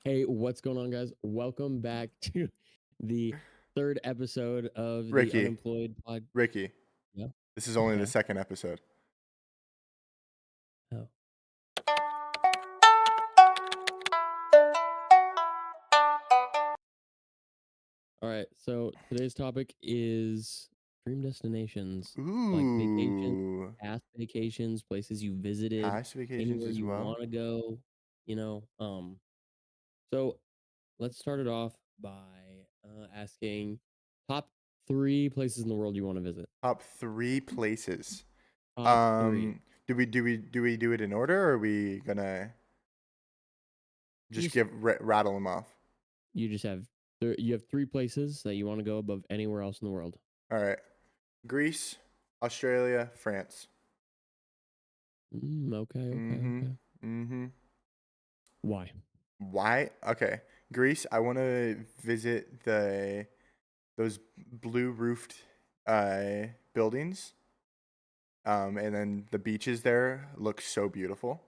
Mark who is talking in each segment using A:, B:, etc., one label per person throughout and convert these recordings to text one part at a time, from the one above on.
A: Hey, what's going on, guys? Welcome back to the third episode of the
B: Ricky,
A: Unemployed Pod.
B: Ricky,
A: Yeah.
B: this is only the
A: Yeah.
B: second episode.
A: Oh. All right. So today's topic is dream destinations, like vacation,
B: Ooh,
A: past vacations, places you visited,
B: past vacations
A: anywhere
B: as
A: you
B: well.
A: want to go. You know. So let's start it off by asking top three places in the world you want to visit.
B: Top three places.
A: Top three.
B: Um, do we do it in order, or are we gonna just
A: Just
B: rattle them off?
A: You just have you have three places that you want to go above anywhere else in the world.
B: All right, Greece, Australia, France.
A: Okay, okay,
B: Mm-hmm.
A: okay.
B: Mm-hmm.
A: Why?
B: Why? Okay, Greece. I want to visit those blue roofed buildings. And then the beaches there look so beautiful.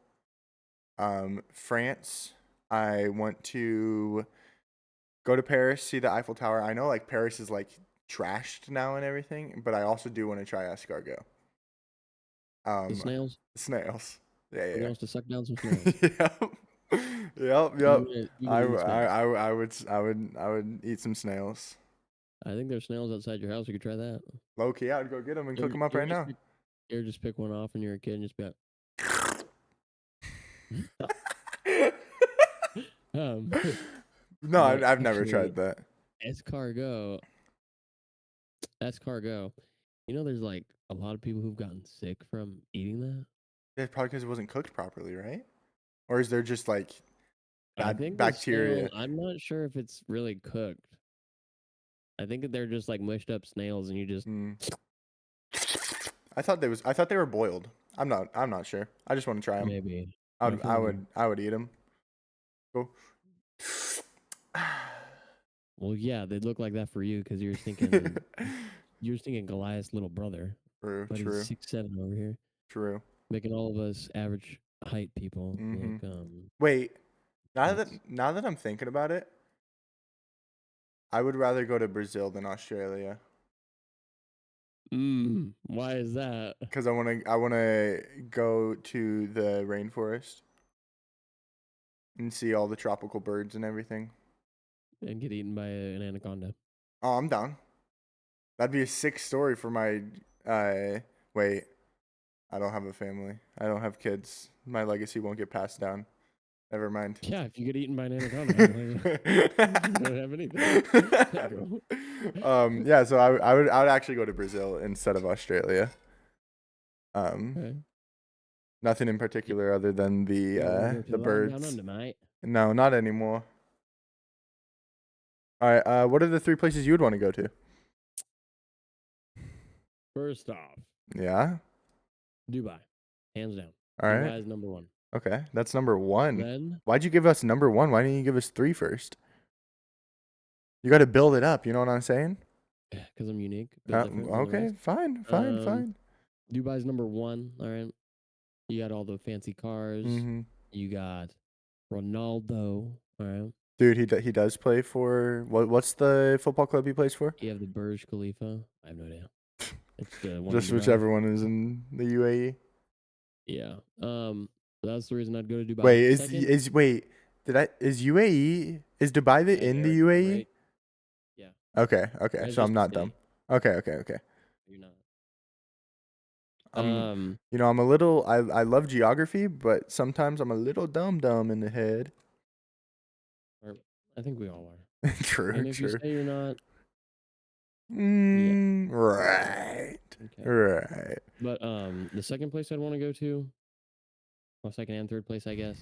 B: France, I want to go to Paris, see the Eiffel Tower. I know like Paris is like trashed now and everything, but I also do want to try escargot.
A: The
B: Um,
A: snails?
B: snails.
A: He
B: Yeah,
A: wants to suck down some snails.
B: yeah. Yep. Yep,
A: Even
B: yep.
A: even eating snails.
B: I would eat some snails.
A: I think there's snails outside your house. You could try that.
B: Low key, I'd go get them and
A: You
B: cook
A: ever,
B: them up
A: you ever
B: right
A: just
B: now.
A: pick, you ever just pick one off when you're a kid and just be like, um,
B: No,
A: but
B: I've never
A: actually,
B: tried that.
A: escargot, escargot. There's like a lot of people who've gotten sick from eating that.
B: Yeah, probably because it wasn't cooked properly, right? Or is there just like
A: I
B: bad
A: think the snail.
B: bacteria?
A: I'm not sure if it's really cooked. I think that they're just like mushed up snails, and you just
B: Mm. I thought they were boiled. I'm not sure. I just want to try them.
A: maybe.
B: I
A: I
B: would
A: feel
B: I
A: like
B: would I would eat them. Cool.
A: well, yeah, they'd look like that for you because you're thinking Goliath's little brother,
B: True,
A: but he's
B: true,
A: 6'7" over here,
B: true.
A: making all of us average height people look
B: Mhm. Wait,
A: nuts.
B: now that I'm thinking about it, I would rather go to Brazil than Australia
A: Why is that?
B: because I want to go to the rainforest and see all the tropical birds and everything.
A: And get eaten by an anaconda.
B: Oh, I'm down. That'd be a sick story for my. Wait, I don't have a family. I don't have kids. My legacy won't get passed down. Never mind.
A: Yeah, if you get eaten by an anaconda, you don't have anything.
B: Yeah. So I would actually go to Brazil instead of Australia. Um,
A: Okay.
B: Nothing in
A: You,
B: particular other than
A: you don't want to go to
B: the
A: the land down
B: birds.
A: under, mate?
B: No, not anymore. All right. What are the three places you would want to go to?
A: First off,
B: Yeah.
A: Dubai, hands down.
B: All right.
A: Dubai is number one.
B: Okay. That's number one.
A: Then,
B: Why'd you give us number one? Why didn't you give us three first? You got to build it up. You know what I'm saying?
A: because I'm unique, built different than the
B: Okay.
A: rest.
B: Fine. Fine.
A: Um,
B: Fine.
A: Dubai's number one. All right. You got all the fancy cars.
B: Mm-hmm.
A: You got Ronaldo. All right.
B: Dude, he does play for what's the football club he plays for?
A: You have the Burj Khalifa. I have no idea. It's the one in
B: Just
A: Dubai.
B: whichever one is in the UAE.
A: Yeah. That's the reason I'd go to Dubai.
B: Wait,
A: Second,
B: is UAE is Dubai
A: yeah,
B: in the
A: they're
B: UAE?
A: right. Yeah,
B: Okay, okay,
A: it's
B: so I'm
A: just a
B: not dumb.
A: city.
B: Okay, okay, okay.
A: You're not.
B: I'm
A: Um,
B: I'm a little I love geography, but sometimes I'm a little dumb in the head.
A: or I think we all are.
B: True,
A: And if you
B: true.
A: say you're not, yeah,
B: Right.
A: okay.
B: Right.
A: But the second place I'd want to go to, well, second and third place, I guess.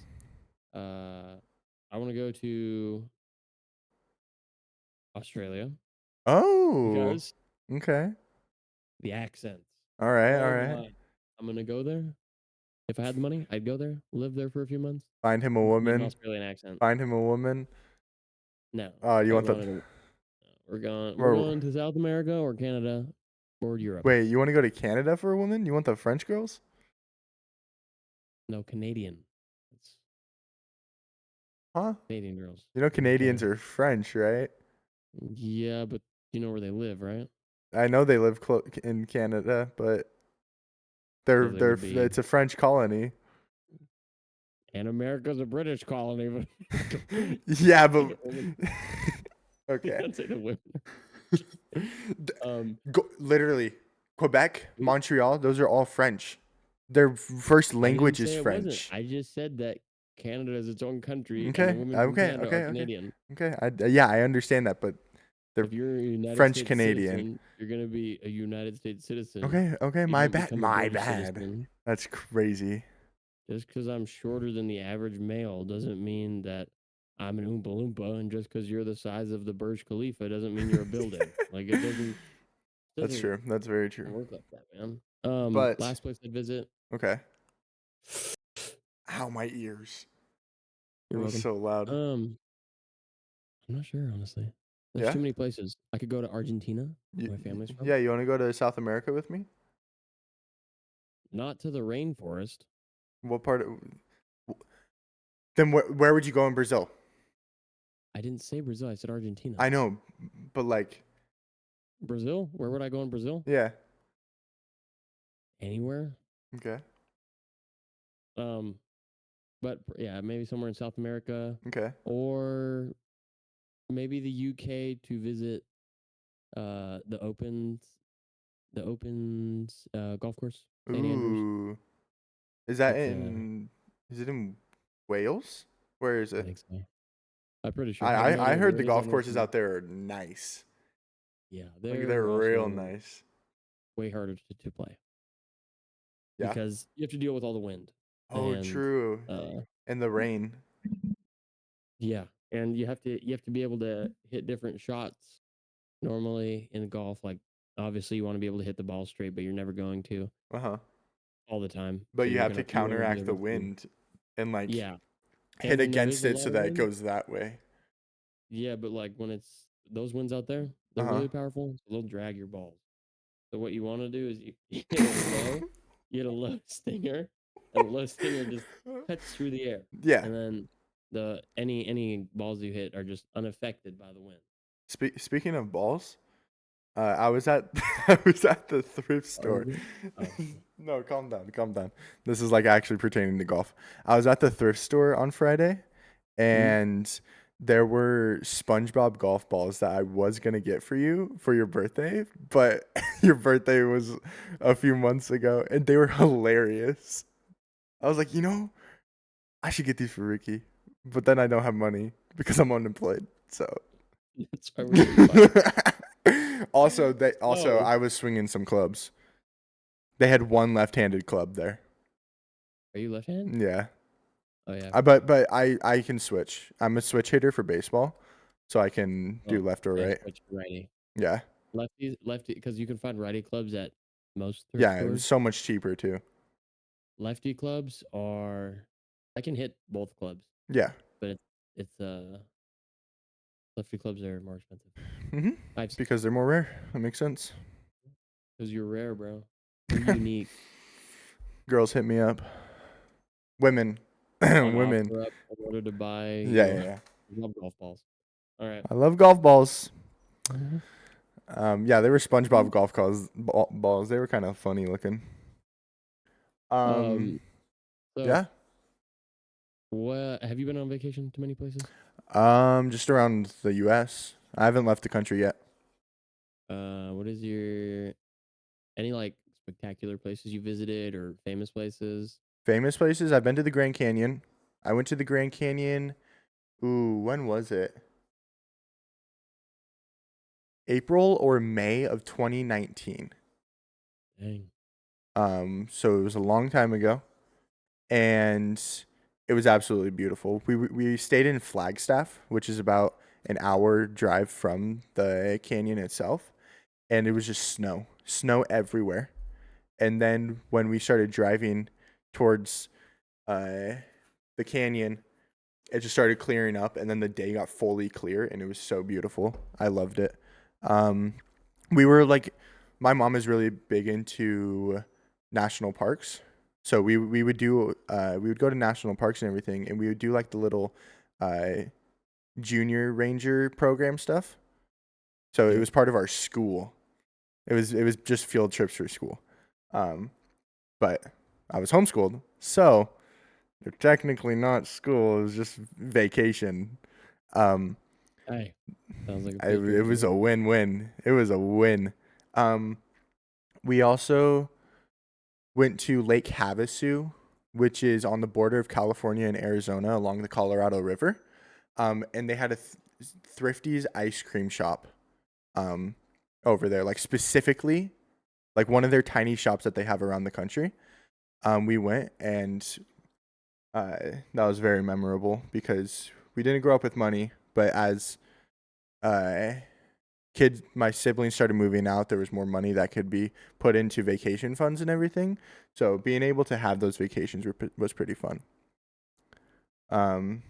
A: Uh, I want to go to Australia
B: Oh.
A: because
B: Okay.
A: the accents.
B: All right, all
A: Oh
B: right.
A: my. I'm gonna go there. If I had the money, I'd go there, live there for a few months,
B: Find him a
A: and speak an
B: woman.
A: Australian accent.
B: Find him a woman.
A: No,
B: You
A: I
B: want the
A: wanted to. We're
B: or
A: going to South America or Canada or Europe.
B: wait, you want to go to Canada for a woman? You want the French girls?
A: No, Canadian. It's
B: Huh?
A: Canadian girls
B: You know
A: in
B: Canadians
A: Canada.
B: are French, right?
A: Yeah, but you know where they live, right?
B: I know they live in Canada, but
A: So they would be.
B: it's a French colony.
A: And America's a British colony, but
B: Yeah,
A: say
B: but
A: the women. You
B: okay.
A: can't say the women. Um,
B: Literally, Quebec,
A: mm,
B: Montreal, those are all French. Their first
A: I didn't
B: language is
A: say it wasn't.
B: French.
A: I just said that Canada is its own country, and the
B: Okay,
A: women from
B: okay,
A: Canada are
B: okay, okay,
A: Canadian.
B: okay. Yeah, I understand that, but they're
A: If you're a United
B: French
A: States
B: Canadian.
A: citizen, you're gonna be a United States citizen.
B: Okay, okay,
A: You
B: my
A: don't
B: bad,
A: become a
B: my
A: British
B: bad.
A: citizen.
B: That's crazy.
A: Just because I'm shorter than the average male doesn't mean that I'm an Oompa Loompa, and just because you're the size of the Burj Khalifa doesn't mean you're a building. Like it
B: That's
A: doesn't
B: true. That's very true.
A: work like that, man.
B: But
A: Last place I'd visit.
B: okay. Ow, my ears. It
A: You're
B: was
A: welcome.
B: so loud.
A: Um, I'm not sure honestly. There's
B: Yeah.
A: too many places. I could go to Argentina, where my family's from.
B: Yeah, you want to go to South America with me?
A: Not to the rainforest.
B: What part of then where would you go in Brazil?
A: I didn't say Brazil. I said Argentina.
B: I know, but like,
A: Brazil? Where would I go in Brazil?
B: yeah.
A: Anywhere.
B: Okay.
A: Um, but yeah, maybe somewhere in South America,
B: Okay.
A: or maybe the UK to visit the Opens golf course, St Andrews.
B: Ooh. Is that
A: It's
B: in is it in Wales? Where is
A: I
B: it?
A: think so. I'm pretty sure.
B: I
A: I have no
B: I, I
A: idea
B: heard
A: where
B: the
A: it is. I
B: golf
A: know it's
B: courses
A: in.
B: out there are nice.
A: Yeah,
B: Like they're
A: they're
B: real
A: also
B: nice.
A: way harder to play
B: Yeah.
A: because you have to deal with all the wind
B: Oh,
A: and
B: true.
A: uh
B: And the rain.
A: yeah, and you have to be able to hit different shots. Normally in golf, like obviously you want to be able to hit the ball straight, but you're never going to
B: Uh-huh.
A: all the time.
B: But
A: So
B: you have to
A: you want to be
B: counteract the
A: able to
B: wind and like
A: yeah. And
B: hit
A: when there is
B: against
A: a
B: it
A: lot
B: so
A: of
B: that it
A: wind,
B: goes that way.
A: yeah, but like when it's those winds out there, they're
B: Uh-huh.
A: really powerful. So they'll drag your balls. So what you want to do is you hit it low, you hit a low stinger, and the low stinger just cuts through the air,
B: Yeah.
A: and then the any balls you hit are just unaffected by the wind.
B: Speaking of balls, I was at I was at the thrift
A: Are
B: store.
A: you? Oh, okay.
B: No, calm down, calm down. This is like actually pertaining to golf. I was at the thrift store on Friday,
A: Mhm.
B: and there were SpongeBob golf balls that I was gonna get for you for your birthday, but your birthday was a few months ago, and they were hilarious. I was like, I should get these for Ricky, but then I don't have money because I'm unemployed. So
A: That's why we're doing podcast.
B: also
A: So,
B: I was swinging some clubs. They had one left-handed club there.
A: are you left-handed?
B: Yeah.
A: Oh yeah, I
B: I
A: forgot.
B: but I can switch. I'm a switch hitter for baseball, so I can do
A: Oh,
B: left or
A: yeah,
B: right.
A: switch to righty.
B: Yeah.
A: Lefty, because you can find righty clubs at most thrift
B: Yeah, it was
A: stores.
B: so much cheaper too.
A: Lefty clubs are, I can hit both clubs,
B: Yeah.
A: but it's lefty clubs are more expensive.
B: Mhm.
A: I've
B: Because they're more rare. That makes sense.
A: because you're rare, bro. You're unique
B: Girls hit me up. Women.
A: on
B: Women.
A: OfferUp in order to buy
B: Yeah,
A: you
B: yeah, yeah.
A: love golf balls. All right.
B: I love golf balls.
A: Mhm.
B: Yeah, they were SpongeBob golf balls. They were kind of funny looking. Um,
A: Um. So,
B: yeah.
A: what have you been on vacation to many places?
B: Just around the U.S. I haven't left the country yet.
A: What is your any like spectacular places you visited or famous places?
B: Famous places. I've been to the Grand Canyon. I went to the Grand Canyon. Ooh, when was it? April or May of 2019.
A: Dang.
B: So it was a long time ago, and it was absolutely beautiful. We stayed in Flagstaff, which is about an hour drive from the canyon itself, and it was just snow everywhere. And then when we started driving towards uh, the canyon, it just started clearing up, and then the day got fully clear, and it was so beautiful. I loved it. Um, we were like, my mom is really big into national parks, so we would go to national parks and everything, and we would do like the little uh, junior ranger program stuff. So it
A: Yep.
B: was part of our school. It was just field trips for school. Um, but I was homeschooled, so they're technically not school. It was just vacation. Um,
A: Hey, sounds like a
B: it,
A: place for
B: it
A: you to
B: was a
A: live.
B: win-win. It was a win. Um, we also went to Lake Havasu, which is on the border of California and Arizona along the Colorado River. And they had a Thrifty's ice cream shop um, over there, like specifically, like one of their tiny shops that they have around the country. We went, and that was very memorable because we didn't grow up with money, but as uh, kids, my siblings started moving out, there was more money that could be put into vacation funds and everything. So being able to have those vacations was pretty fun. Um,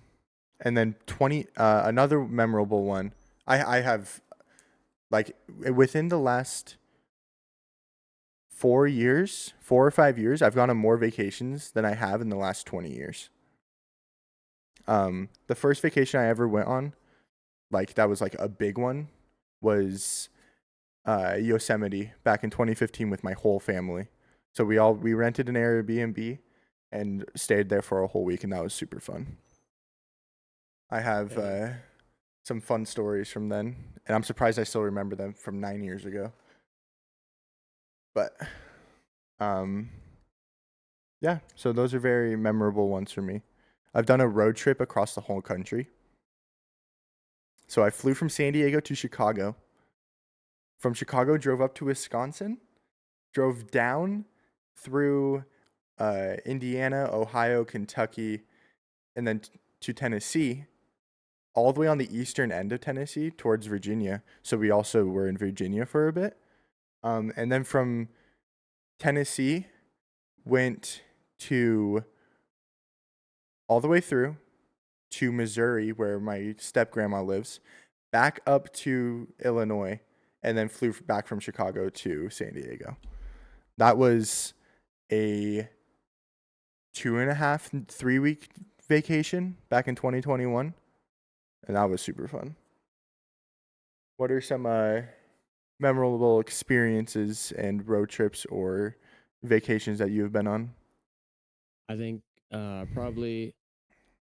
B: and then another memorable one. I have like within the last 4 years, 4 or 5 years, I've gone on more vacations than I have in the last 20 years. The first vacation I ever went on, like that was like a big one, was Yosemite back in 2015 with my whole family. So we rented an Airbnb and stayed there for a whole week, and that was super fun. I have
A: Hey,
B: some fun stories from then, and I'm surprised I still remember them from 9 years ago. But um, yeah, so those are very memorable ones for me. I've done a road trip across the whole country. So I flew from San Diego to Chicago. From Chicago, drove up to Wisconsin, drove down through Indiana, Ohio, Kentucky, and then to Tennessee, all the way on the eastern end of Tennessee towards Virginia. So we also were in Virginia for a bit. And then from Tennessee, went to all the way through to Missouri, where my step grandma lives, back up to Illinois, and then flew back from Chicago to San Diego. That was a 2.5, 3 week vacation back in 2021, and that was super fun. What are some memorable experiences and road trips or vacations that you have been on?
A: I think probably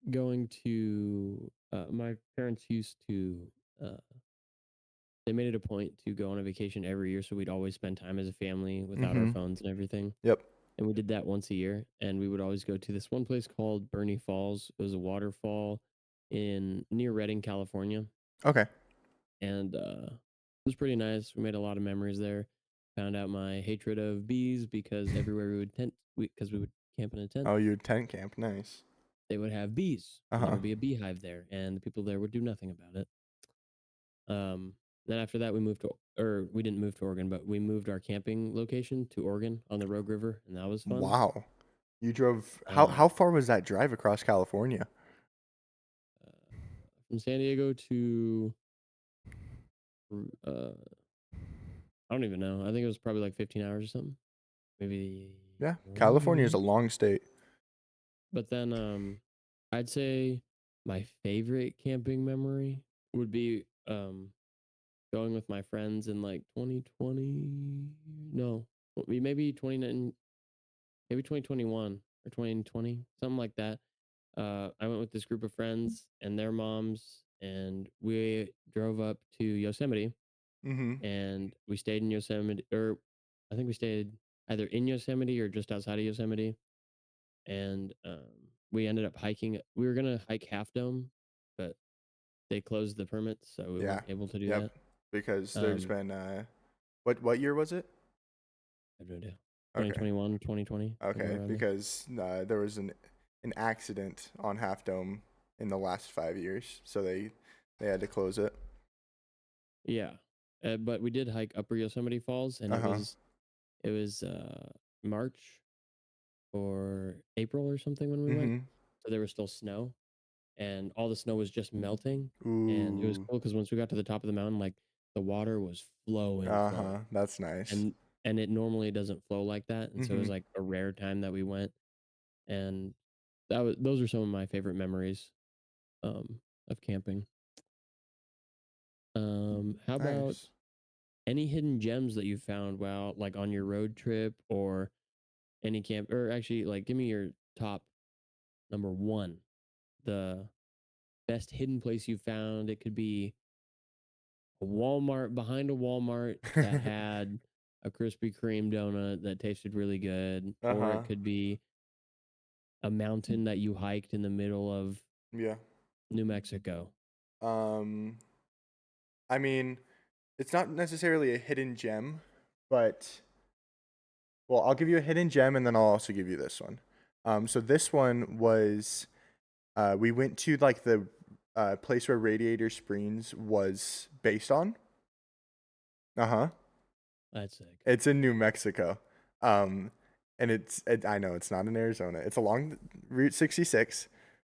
A: going to my parents used to uh, they made it a point to go on a vacation every year, so we'd always spend time as a family without our
B: Mm-hmm.
A: phones and everything.
B: Yep.
A: And we did that once a year, and we would always go to this one place called Bernie Falls. It was a waterfall in near Redding, California,
B: Okay.
A: and it was pretty nice. We made a lot of memories there. Found out my hatred of bees because everywhere we would because we would camp in a tent,
B: Oh, your tent camp. Nice.
A: they would have bees, and there
B: Uh-huh.
A: would be a beehive there, and the people there would do nothing about it. Um, then after that, we moved to, or we didn't move to Oregon, but we moved our camping location to Oregon on the Rogue River, and that was fun.
B: Wow. You drove
A: Uh,
B: how far was that drive across California?
A: uh, from San Diego to, I don't even know. I think it was probably like 15 hours or something, maybe
B: Yeah, California is
A: longer.
B: a long state.
A: But then, I'd say my favorite camping memory would be going with my friends in like 2020. No, maybe 29, maybe 2021 or 2020, something like that. I went with this group of friends and their moms, and we drove up to Yosemite,
B: Mm-hmm.
A: and we stayed in Yosemite, or I think we stayed either in Yosemite or just outside of Yosemite. And we ended up hiking. We were gonna hike Half Dome, but they closed the permits, so we
B: Yeah.
A: weren't able to do
B: Yep.
A: that.
B: Because there's
A: Um,
B: been what year was it?
A: I have no idea.
B: Okay.
A: 2021, 2020, somewhere
B: Okay.
A: around there.
B: Because there was an accident on Half Dome in the last 5 years, so they had to close it.
A: Yeah, but we did hike Upper Yosemite Falls, and
B: Uh huh.
A: it was March or April or something when we went.
B: Mm-hmm.
A: So there was still snow, and all the snow was just melting, and it was
B: Ooh.
A: cool because once we got to the top of the mountain, like the water was flowing,
B: Uh huh.
A: flowing,
B: That's nice.
A: and it normally doesn't flow like that, and so it
B: Mm-hmm.
A: was like a rare time that we went, and those are some of my favorite memories. of camping. How about
B: Nice.
A: any hidden gems that you found while like on your road trip or any camp, or actually like give me your top number one, the best hidden place you found. It could be a Walmart, behind a Walmart that had a Krispy Kreme donut that tasted really good, or it
B: Uh-huh.
A: could be a mountain that you hiked in the middle of
B: Yeah.
A: New Mexico.
B: Um, I mean, it's not necessarily a hidden gem, but well, I'll give you a hidden gem and then I'll also give you this one. So this one was we went to like the place where Radiator Springs was based on. Uh-huh.
A: That's sick.
B: It's in New Mexico. Um, and I know it's not in Arizona. It's along Route 66,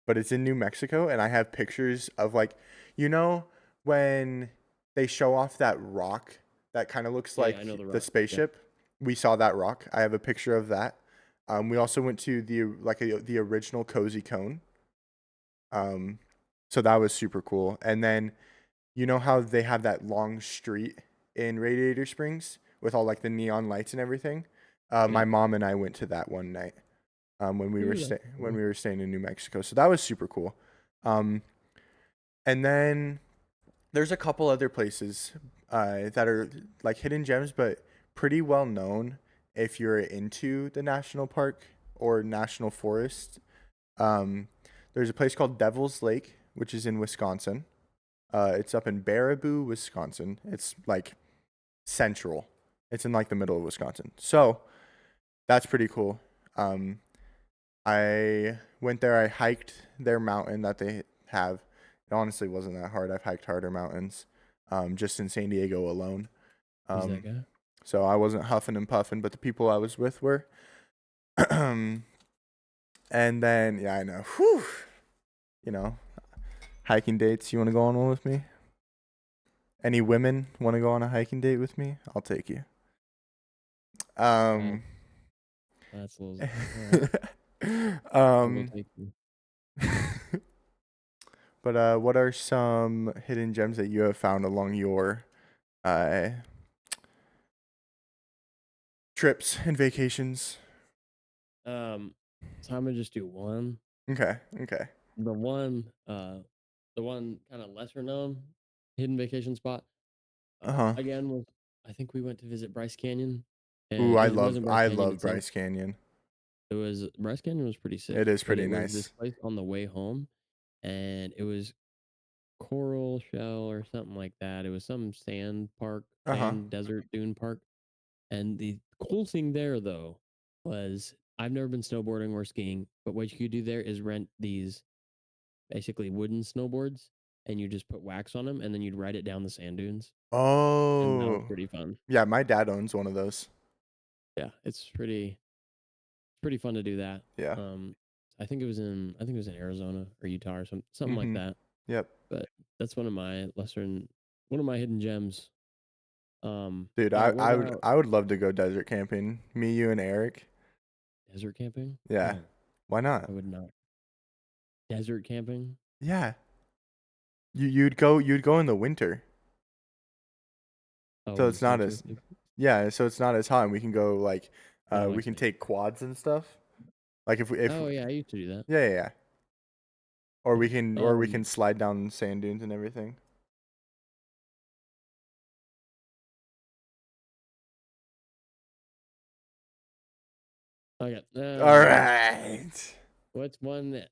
B: but it's in New Mexico. And I have pictures of like, you know, when they show off that rock that kind of looks
A: Yeah, I know
B: like
A: the
B: the
A: rock. Yeah.
B: spaceship. We saw that rock. I have a picture of that. We also went to the original Cozy Cone. Um, so that was super cool. And then you know how they have that long street in Radiator Springs with all like the neon lights and everything?
A: Yeah.
B: My mom and I went to that one night when
A: Ooh, that's
B: when
A: cool.
B: we were staying in New Mexico. So that was super cool. Um, and then there's a couple other places that are like hidden gems, but pretty well known if you're into the national park or national forest. Um, there's a place called Devil's Lake, which is in Wisconsin. It's up in Baraboo, Wisconsin. It's like central. It's in like the middle of Wisconsin. So that's pretty cool. Um, I went there. I hiked their mountain that they have. It honestly wasn't that hard. I've hiked harder mountains, just in San Diego alone.
A: Who's that
B: Um,
A: guy?
B: so I wasn't huffing and puffing, but the people I was with were. And then yeah, I know. Whew, you know, hiking dates. You want to go on one with me? Any women want to go on a hiking date with me? I'll take you.
A: That
B: Um,
A: that's a little. All right. I will
B: um,
A: take you.
B: but what are some hidden gems that you have found along your uh trips and vacations?
A: Um, so I'm gonna just do one.
B: Okay, okay.
A: The one, the one kind of lesser known hidden vacation spot.
B: Uh-huh.
A: Again was I think we went to visit Bryce Canyon,
B: Ooh,
A: and it wasn't Bryce
B: I
A: Canyon
B: love
A: itself.
B: Bryce Canyon.
A: It was Bryce Canyon was pretty
B: It
A: sick,
B: is
A: but
B: pretty
A: it was this
B: nice.
A: place on the way home, and it was Coral Shell or something like that. It was some sand park,
B: Uh-huh.
A: sand desert dune park. And the cool thing there though was I've never been snowboarding or skiing, but what you could do there is rent these basically wooden snowboards and you just put wax on them and then you'd ride it down the sand dunes. And that was
B: Oh.
A: pretty fun.
B: Yeah, my dad owns one of those.
A: Yeah, it's pretty fun to do that.
B: Yeah.
A: Um I think it was in Arizona or Utah or something like
B: Mhm.
A: that.
B: Yep.
A: But that's one of my hidden gems.
B: Dude,
A: All right, what about
B: I would love to go desert camping. Me, you, and Eric.
A: desert camping?
B: Yeah.
A: No,
B: Why not?
A: I would not. Desert camping?
B: Yeah. You'd go in the winter.
A: Oh,
B: So
A: when the
B: it's not
A: snows are
B: as
A: thick?
B: yeah, so it's not as hot and we can go like
A: Oh, I
B: we can
A: see.
B: take quads and stuff. Like if
A: Oh, yeah, I used to do that.
B: yeah, yeah, yeah.
A: Yeah.
B: Or we can slide down sand dunes and everything.
A: Okay.
B: All right.
A: What's one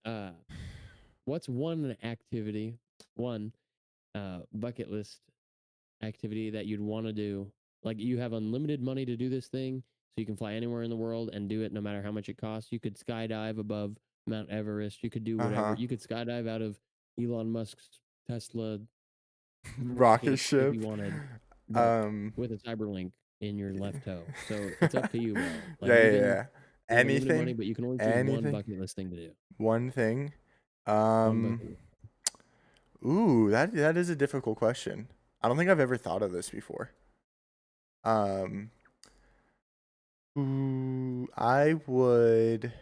A: what's one activity, one bucket list activity that you'd want to do? Like you have unlimited money to do this thing, so you can fly anywhere in the world and do it no matter how much it costs. You could skydive above Mount Everest. You could do whatever.
B: Uh-huh.
A: You could skydive out of Elon Musk's Tesla
B: Rocket
A: rocket if
B: ship.
A: you wanted, but
B: Um
A: with a cyberlink in your left toe. So it's up to you, bro. Like
B: yeah, yeah, yeah.
A: you have unlimited money,
B: Anything?
A: but you can only choose one
B: Anything?
A: bucket list thing to do.
B: One thing.
A: One
B: Um
A: bucket list.
B: ooh, that is a difficult question. I don't think I've ever thought of this before. Um ooh, I would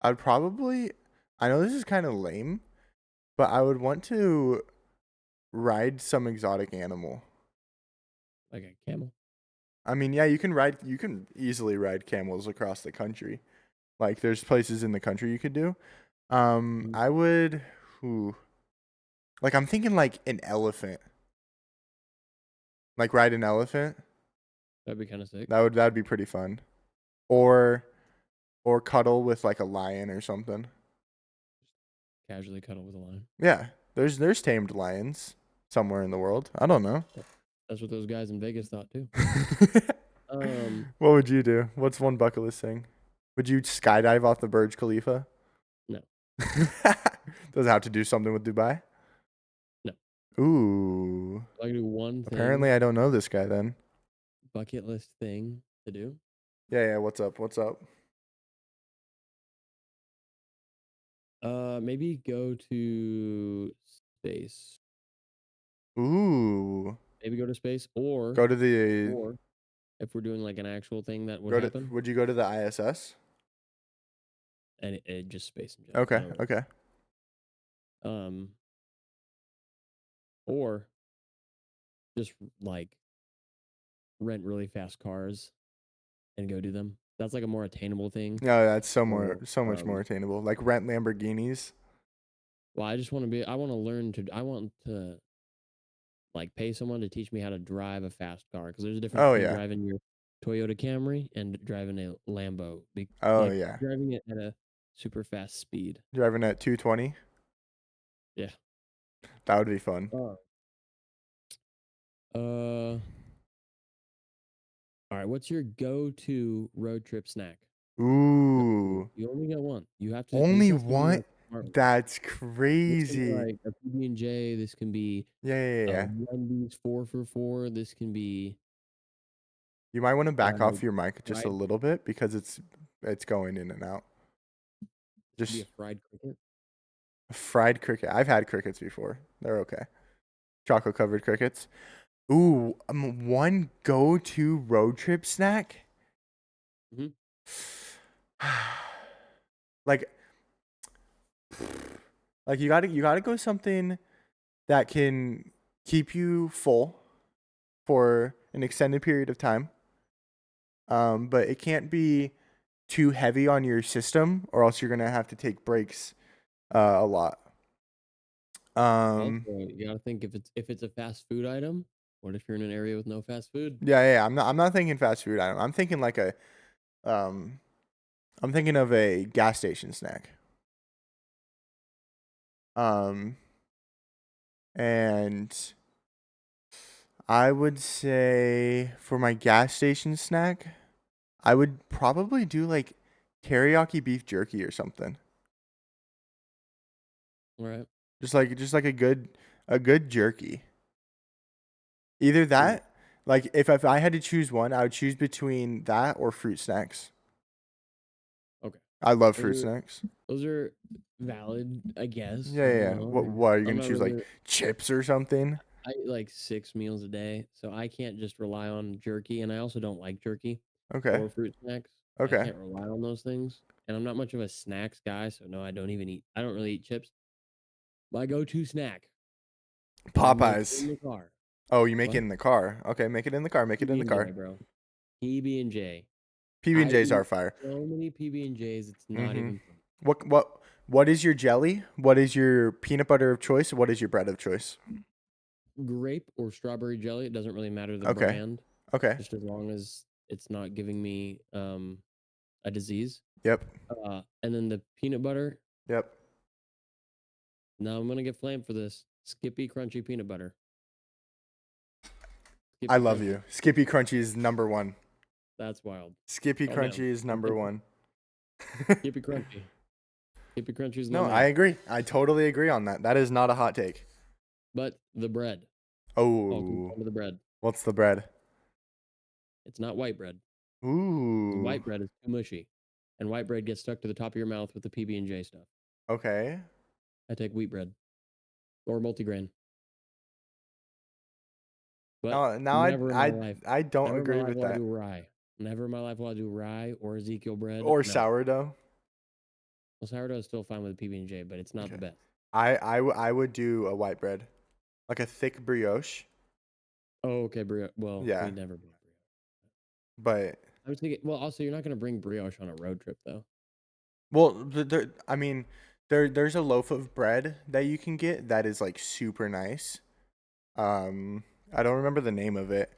B: I'd probably. I know this is kind of lame, but I would want to ride some exotic animal.
A: Like a camel.
B: I mean, yeah, you can ride. You can easily ride camels across the country. Like, there's places in the country you could do.
A: Mm,
B: I would. Ooh, like I'm thinking like an elephant. Like ride an elephant.
A: that'd be kind of sick.
B: That'd be pretty fun. Or cuddle with like a lion or something.
A: Casually cuddle with a lion.
B: Yeah, there's tamed lions somewhere in the world. I don't know.
A: That's what those guys in Vegas thought too. Um,
B: What would you do? What's one bucket list thing? Would you skydive off the Burj Khalifa?
A: no,
B: Does it have to do something with Dubai?
A: no.
B: Ooh.
A: If I could do one
B: Apparently
A: thing,
B: I don't know this guy then.
A: bucket list thing to do.
B: Yeah, what's up? What's up?
A: Maybe go to space.
B: Ooh.
A: Maybe go to space, or
B: Go to the
A: or if we're doing like an actual thing that would
B: go to
A: happen,
B: would you go to the ISS?
A: and it just space in general. I
B: Okay,
A: don't really.
B: okay.
A: Or just like rent really fast cars and go do them. That's like a more attainable thing.
B: No, that's
A: Or
B: so much more attainable. Like rent Lamborghinis.
A: well, I just want to be. I want to learn to. I want to like pay someone to teach me how to drive a fast car because there's a difference
B: Oh
A: between
B: yeah.
A: driving your Toyota Camry and driving a Lambo.
B: Oh
A: Like
B: yeah.
A: driving it at a super fast speed.
B: Driving at 220.
A: Yeah.
B: That would be fun.
A: Oh. Uh. All right. What's your go-to road trip snack?
B: Ooh.
A: You only get one. You have to. This
B: Only
A: has to be
B: one?
A: like a smart one.
B: That's
A: This can be
B: crazy.
A: like a PB&J. This can be
B: Yeah.
A: Wendy's 4 for 4. This can be
B: You might want to back
A: uh
B: off your mic just a
A: fried.
B: little bit because it's going in and out.
A: This can be a
B: Just
A: fried cricket.
B: fried cricket. I've had crickets before. They're okay. Chocolate covered crickets. Ooh, one go-to road trip snack.
A: Hmm.
B: like like you gotta go something that can keep you full for an extended period of time. But it can't be too heavy on your system, or else you're gonna have to take breaks a lot.
A: Also,
B: Um,
A: you gotta think if it's a fast food item. What if you're in an area with no fast food?
B: yeah. I'm not thinking fast food item. I'm thinking like a um, I'm thinking of a gas station snack. Um, and I would say for my gas station snack, I would probably do like teriyaki beef jerky or something.
A: All right.
B: Just like a good jerky. Either
A: Ooh,
B: that, like if I had to choose one, I would choose between that or fruit snacks.
A: okay.
B: I love
A: Those
B: fruit
A: are
B: snacks.
A: those are valid, I guess.
B: Yeah,
A: I
B: yeah,
A: don't
B: yeah.
A: know.
B: What are you
A: I'm
B: gonna
A: not
B: choose like
A: really.
B: chips or something?
A: I eat like 6 meals a day, so I can't just rely on jerky, and I also don't like jerky
B: Okay.
A: or fruit snacks. I
B: Okay.
A: can't rely on those things, and I'm not much of a snacks guy, so no, I don't even eat. I don't really eat chips. My go-to snack that I make in
B: Popeyes.
A: the car.
B: Oh, you make it
A: What?
B: in the car. Okay, make it in the car. Make it in the
A: PB&J,
B: car.
A: bro. PB&J.
B: PB and
A: I
B: J's are
A: eat
B: fire.
A: so many PB&Js, it's not
B: Mm-hmm.
A: even funny.
B: What is your jelly? What is your peanut butter of choice? What is your bread of choice?
A: Grape or strawberry jelly, it doesn't really matter the
B: Okay.
A: brand,
B: Okay.
A: just as long as it's not giving me a disease.
B: Yep.
A: And then the peanut butter.
B: Yep.
A: Now I'm gonna get flamed for this. Skippy crunchy peanut butter.
B: I
A: Skippy
B: love
A: crunchy.
B: you. Skippy Crunchy is number one.
A: That's wild.
B: Skippy
A: Calm down.
B: Crunchy is
A: Don't
B: number
A: get
B: one.
A: Skippy crunchy. Skippy crunchy is my
B: No, I
A: man.
B: agree. I totally agree on that. That is not a hot take.
A: But the bread. All comes
B: Oh,
A: down to the bread.
B: what's the bread?
A: It's not white bread. 'Cause
B: Ooh.
A: white bread is too mushy, and white bread gets stuck to the top of your mouth with the PB&J stuff.
B: Okay.
A: I take wheat bread or multigrain, but
B: Now
A: never in my life,
B: I don't
A: never in my
B: agree
A: life
B: with
A: will I
B: that.
A: do rye. Never in my life will I do rye or Ezekiel bread.
B: Or
A: No,
B: sourdough.
A: Well, sourdough is still fine with PB&J, but it's not the
B: Okay.
A: best.
B: I would do a white bread, like a thick brioche.
A: Oh, okay, brioche. Well, we
B: Yeah,
A: never bring brioche.
B: but
A: I was thinking. Well, also you're not gonna bring brioche on a road trip, though.
B: well, I mean, there's a loaf of bread that you can get that is like super nice. I don't remember the name of it.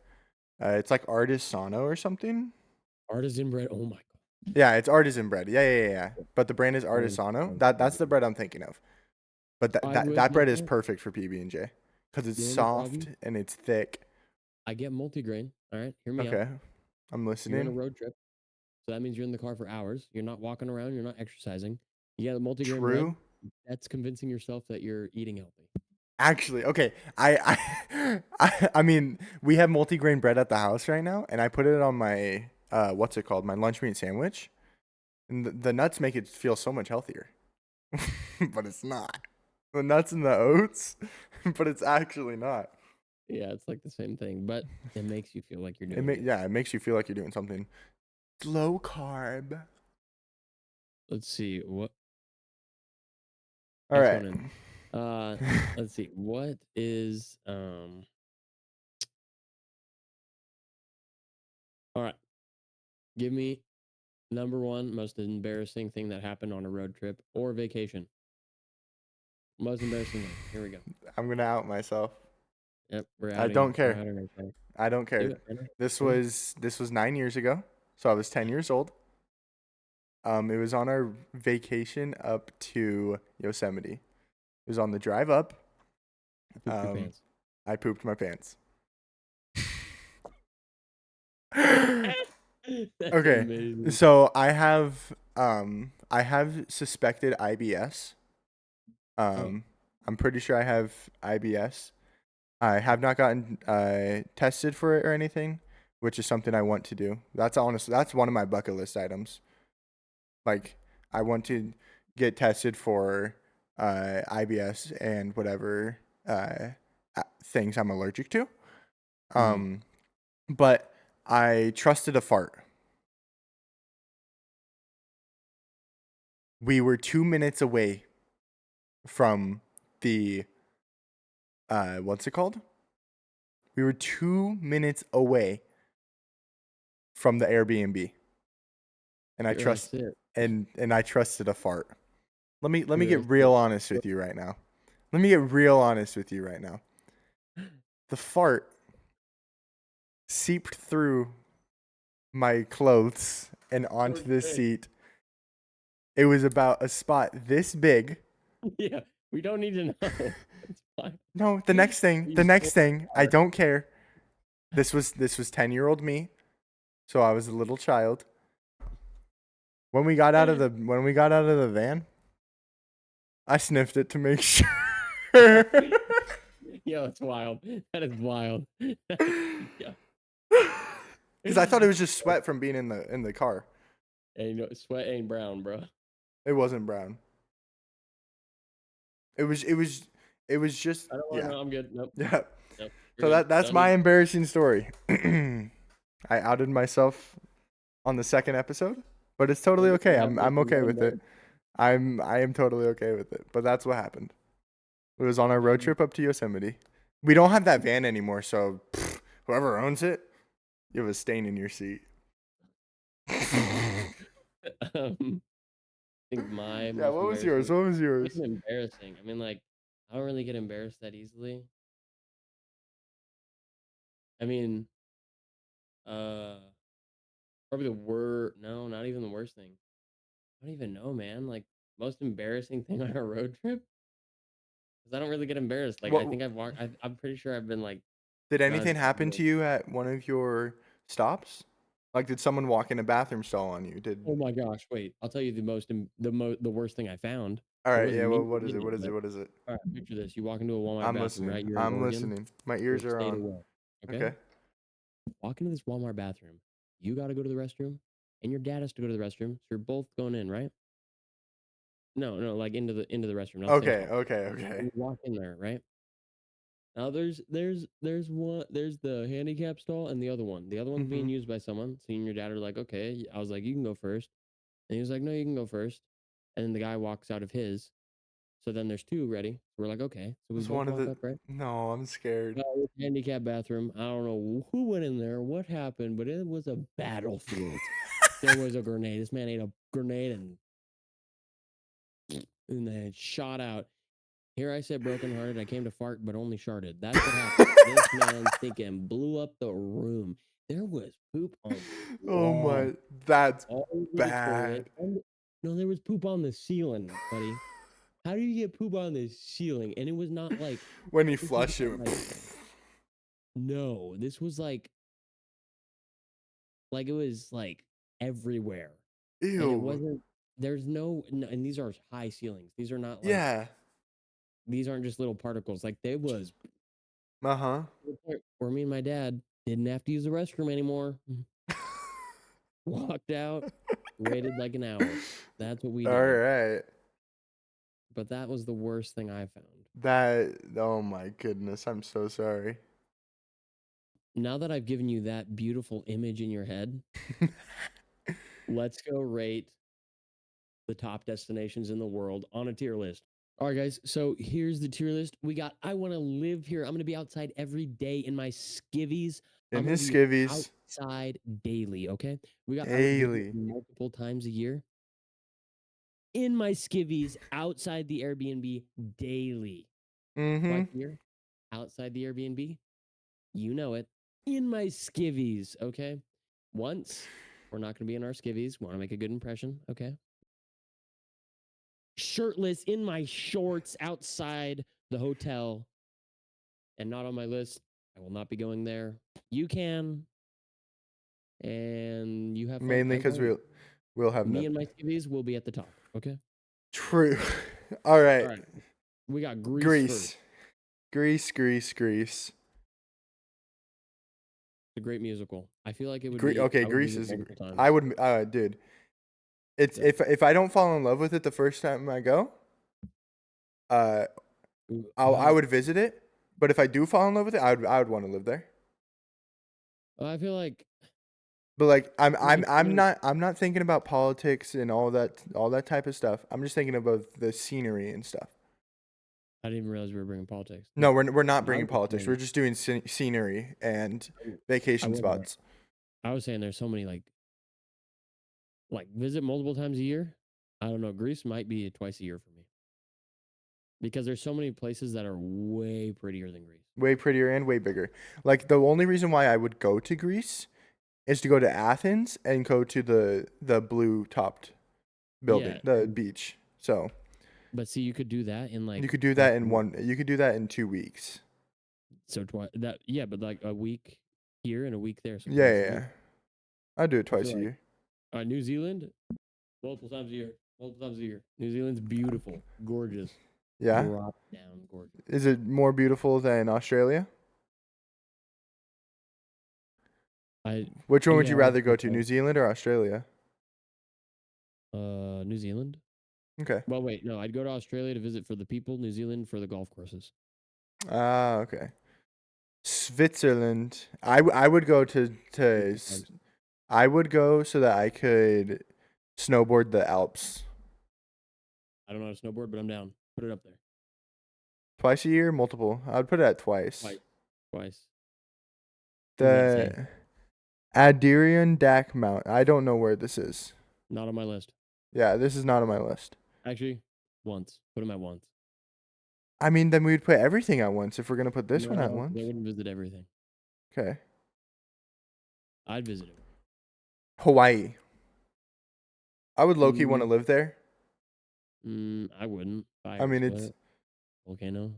B: It's like artisano or something.
A: Artisan bread. Oh my god.
B: Yeah, it's artisan bread. Yeah. But the brand is
A: Oh,
B: artisano.
A: sounds so
B: That's the
A: good.
B: bread I'm thinking of. But
A: I would,
B: that
A: you
B: bread is
A: know,
B: perfect for PB and J because it's
A: the only
B: soft
A: problem.
B: and it's thick.
A: I get multigrain. All right, hear me out.
B: Okay, I'm
A: You're on a
B: listening.
A: road trip, so that means you're in the car for hours. You're not walking around. You're not exercising. You get a multigrain bread.
B: True.
A: That's convincing yourself that you're eating healthy.
B: Actually, okay. I mean, we have multigrain bread at the house right now, and I put it on my what's it called? My lunch meat sandwich. And the nuts make it feel so much healthier. But it's not. The nuts and the oats, but it's actually not.
A: Yeah, it's like the same thing, but it makes you feel like you're doing it.
B: It makes you feel like you're doing something. It's low carb.
A: Let's see what
B: All
A: next
B: right.
A: one in. Let's see what is All right, give me number one most embarrassing thing that happened on a road trip or vacation. Most embarrassing thing. Here we go.
B: I'm gonna out myself.
A: Yep, we're
B: I
A: outing.
B: don't
A: We're
B: care.
A: outing ourselves.
B: I don't
A: Do
B: care.
A: it. I know.
B: This
A: Do it.
B: was 9 years ago, so I was 10 years old. It was on our vacation up to Yosemite. It was on the drive up.
A: You pooped your pants.
B: I pooped my pants.
A: That's
B: Okay,
A: amazing.
B: so I have suspected IBS.
A: Oh,
B: I'm pretty sure I have IBS. I have not gotten tested for it or anything, which is something I want to do. That's one of my bucket list items. Like I want to get tested for IBS and whatever things I'm allergic to.
A: mm,
B: Um, but I trusted a fart. We were 2 minutes away from the what's it called? We were 2 minutes away from the Airbnb, and I
A: you're
B: trust
A: it.
B: and I trusted a fart. Let me
A: You're
B: get real
A: it.
B: honest with you right now. Let me get real honest with you right now. The fart seeped through my clothes and onto the
A: Okay.
B: seat. It was about a spot this big.
A: Yeah, we don't need to know. It's fine.
B: No,
A: We
B: the
A: know
B: next
A: what
B: thing,
A: you
B: I
A: are.
B: don't care. This was 10-year-old me, so I was a little child. When we got out of the van, I sniffed it to make sure.
A: Yo, it's wild. That is wild. Yeah.
B: Because I thought it was just sweat from being in the car.
A: And you know, sweat ain't brown, bro.
B: It wasn't brown. It was it was it was just
A: I don't want to
B: yeah.
A: know. I'm good. Nope.
B: Yeah.
A: Nope. We're
B: So
A: good.
B: that's
A: Don't
B: my
A: need.
B: embarrassing story. I outed myself on the second episode, but it's totally
A: Don't
B: okay.
A: have
B: I'm
A: anything
B: okay
A: that
B: with it.
A: embarrassing.
B: I am totally okay with it. But that's what happened. It was on our road
A: Um,
B: trip up to Yosemite. We don't have that van anymore, so whoever owns it, you have a stain in your seat.
A: I think my
B: Yeah,
A: most
B: what was yours?
A: embarrassing.
B: What was
A: Not
B: yours?
A: even embarrassing. I mean, like, I don't really get embarrassed that easily. I mean, uh, probably the word. No, not even the worst thing. I don't even know, man. Like, most embarrassing thing on a road trip? Because I don't really get embarrassed. Like, I
B: What
A: think I've walked. I'm pretty sure I've been like
B: did
A: not as
B: anything
A: bad
B: happen
A: as.
B: to you at one of your stops? Like did someone walk in a bathroom stall on you? Did
A: Oh my gosh! Wait, I'll tell you the worst thing I found.
B: All
A: It
B: right,
A: wasn't
B: yeah,
A: me
B: well, what is it?
A: getting
B: What
A: it,
B: is it?
A: but
B: What is it?
A: all right, picture this: you walk into a Walmart bathroom, right? You're in
B: I'm
A: Oregon,
B: listening. My
A: you're
B: ears
A: a
B: are
A: state
B: on.
A: away. Okay,
B: Okay.
A: walk into this Walmart bathroom. You got to go to the restroom, and your dad has to go to the restroom. So you're both going in, right? No, no, like into the restroom, not the same
B: Okay,
A: stall.
B: okay, okay.
A: And you walk in there, right? Now there's the handicap stall and the other one. The other one's being
B: Mhm.
A: used by someone. So you and your dad are like, okay. I was like, you can go first, and he was like, no, you can go first. and then the guy walks out of his. So then there's two ready. We're like, okay. So we
B: Was
A: both
B: one of
A: walk
B: the.
A: up, right?
B: No, I'm scared.
A: Handicap bathroom. I don't know who went in there, what happened, but it was a battlefield. There was a grenade. This man ate a grenade and then shot out. Here I said brokenhearted. I came to fart, but only sharted. That's what happened. This man thinking blew up the room. There was poop on the
B: Oh
A: wall,
B: my, that's
A: all over the toilet.
B: bad.
A: No, there was poop on the ceiling, buddy. How do you get poop on the ceiling? And it was not like
B: When you
A: this was
B: flush
A: not
B: it.
A: like no, this was like it was like everywhere. And it
B: Ew.
A: wasn't there's no, and these are high ceilings. These are not like
B: Yeah.
A: these aren't just little particles. Like they was
B: Uh-huh.
A: where me and my dad didn't have to use the restroom anymore. Walked out, waited like an hour. That's what we
B: All
A: did.
B: right.
A: But that was the worst thing I found.
B: That, oh my goodness, I'm so sorry.
A: Now that I've given you that beautiful image in your head, let's go rate the top destinations in the world on a tier list. All right, guys. So here's the tier list. We got I want to live here. I'm going to be outside every day in my skivvies.
B: In
A: I'm going
B: his
A: to be
B: skivvies.
A: outside daily. Okay. We got I would visit
B: Daily.
A: multiple times a year in my skivvies outside the Airbnb daily.
B: Mm-hmm.
A: Twice a year outside the Airbnb. You know it. In my skivvies. Okay. Once we're not going to be in our skivvies. Want to make a good impression. Okay. Shirtless in my shorts outside the hotel and not on my list. I will not be going there. You can, and you have fun.
B: Mainly
A: I
B: because
A: won't.
B: we'll have
A: Me
B: no.
A: and my skivvies will be at the top. Okay.
B: True. All right.
A: All right. We got Greece
B: Greece.
A: first.
B: Greece.
A: It's a great musical. I feel like it would
B: Gre-
A: be.
B: okay,
A: I would
B: Greece
A: visit
B: is.
A: multiple times.
B: I would. Dude. It's
A: Yeah.
B: if I don't fall in love with it the first time I go, uh, I would visit it. But if I do fall in love with it, I would want to live there.
A: I feel like.
B: But like
A: Like,
B: I'm not thinking about politics and all that type of stuff. I'm just thinking about the scenery and stuff.
A: I didn't even realize we were bringing politics.
B: No,
A: But
B: we're not
A: I
B: bringing
A: was just
B: politics.
A: saying-
B: We're just doing scenery and
A: I
B: vacation
A: wasn't there.
B: spots.
A: I was saying there's so many like visit multiple times a year. I don't know. Greece might be twice a year for me because there's so many places that are way prettier than Greece.
B: Way prettier and way bigger. Like the only reason why I would go to Greece is to go to Athens and go to the blue topped building,
A: Yeah,
B: the beach. So
A: but see, you could do that in like
B: you could do that in one. You could do that in 2 weeks.
A: so twice that yeah, but like a week here and a week there. So
B: Yeah,
A: twice
B: yeah,
A: a
B: yeah.
A: year.
B: I'd do it
A: I
B: twice
A: feel
B: a
A: like
B: year.
A: New Zealand, multiple times a year, multiple times a year. New Zealand's beautiful, gorgeous,
B: Yeah.
A: drop down, gorgeous.
B: Is it more beautiful than Australia? Which one would you
A: Yeah, I would
B: rather
A: say
B: go to,
A: so.
B: New Zealand or Australia?
A: New Zealand.
B: Okay.
A: Well, wait, no, I'd go to Australia to visit for the people, New Zealand for the golf courses.
B: Ah, okay. Switzerland. I would go I would go so that I could snowboard the Alps.
A: I don't know how to snowboard, but I'm down. Put it up there.
B: Twice a year, multiple. I would put it at twice.
A: Twice. What does that say?
B: The Adirondack Mountain. I don't know where this is.
A: Not on my list.
B: Yeah, this is not on my list.
A: Actually, once. Put them at once.
B: I mean, then we would put everything at once if we're gonna put this one at
A: No,
B: once.
A: they wouldn't visit everything.
B: Okay.
A: I'd visit it.
B: Hawaii. I would low-key want to live there.
A: I wouldn't. Fires,
B: I mean, it's
A: volcano.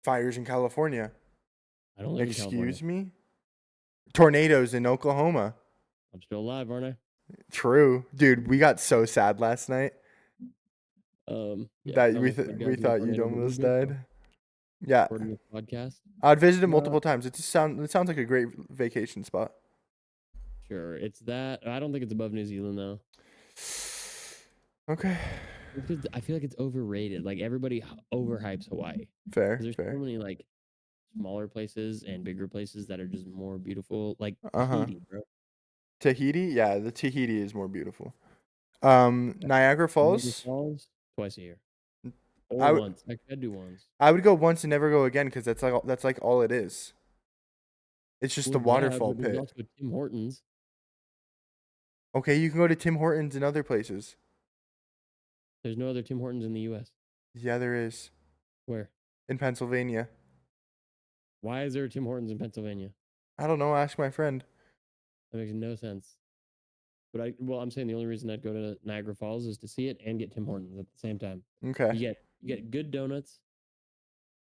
B: fires in California.
A: I don't live in California.
B: Excuse me? Tornadoes in Oklahoma.
A: I'm still alive, aren't I?
B: True. Dude, we got so sad last night
A: Yeah,
B: that we
A: almost died in a
B: thought you'd
A: tornado, but we're
B: almost
A: good.
B: died. Yeah.
A: Recording this podcast.
B: I'd visit it
A: No.
B: multiple times. It sounds like a great vacation spot.
A: Sure, it's that. I don't think it's above New Zealand though.
B: Okay.
A: Because I feel like it's overrated. Like everybody overhypes Hawaii.
B: Fair.
A: There's so many like smaller places and bigger places that are just more beautiful. Like
B: Uh-huh.
A: Tahiti, bro.
B: Tahiti? Yeah, the Tahiti is more beautiful. Niagara
A: Niagara
B: Falls.
A: Falls twice a year or
B: I would
A: once. I could do once.
B: I would go once and never go again because that's like all it is. It's just
A: Well,
B: the
A: yeah,
B: waterfall
A: but there's
B: pit.
A: also Tim Hortons.
B: Okay, you can go to Tim Hortons and other places.
A: There's no other Tim Hortons in the U.S.
B: Yeah, there is
A: Where?
B: in Pennsylvania.
A: Why is there a Tim Hortons in Pennsylvania?
B: I don't know. Ask my friend.
A: That makes no sense. But I'm saying the only reason I'd go to Niagara Falls is to see it and get Tim Hortons at the same time.
B: Okay,
A: You get good donuts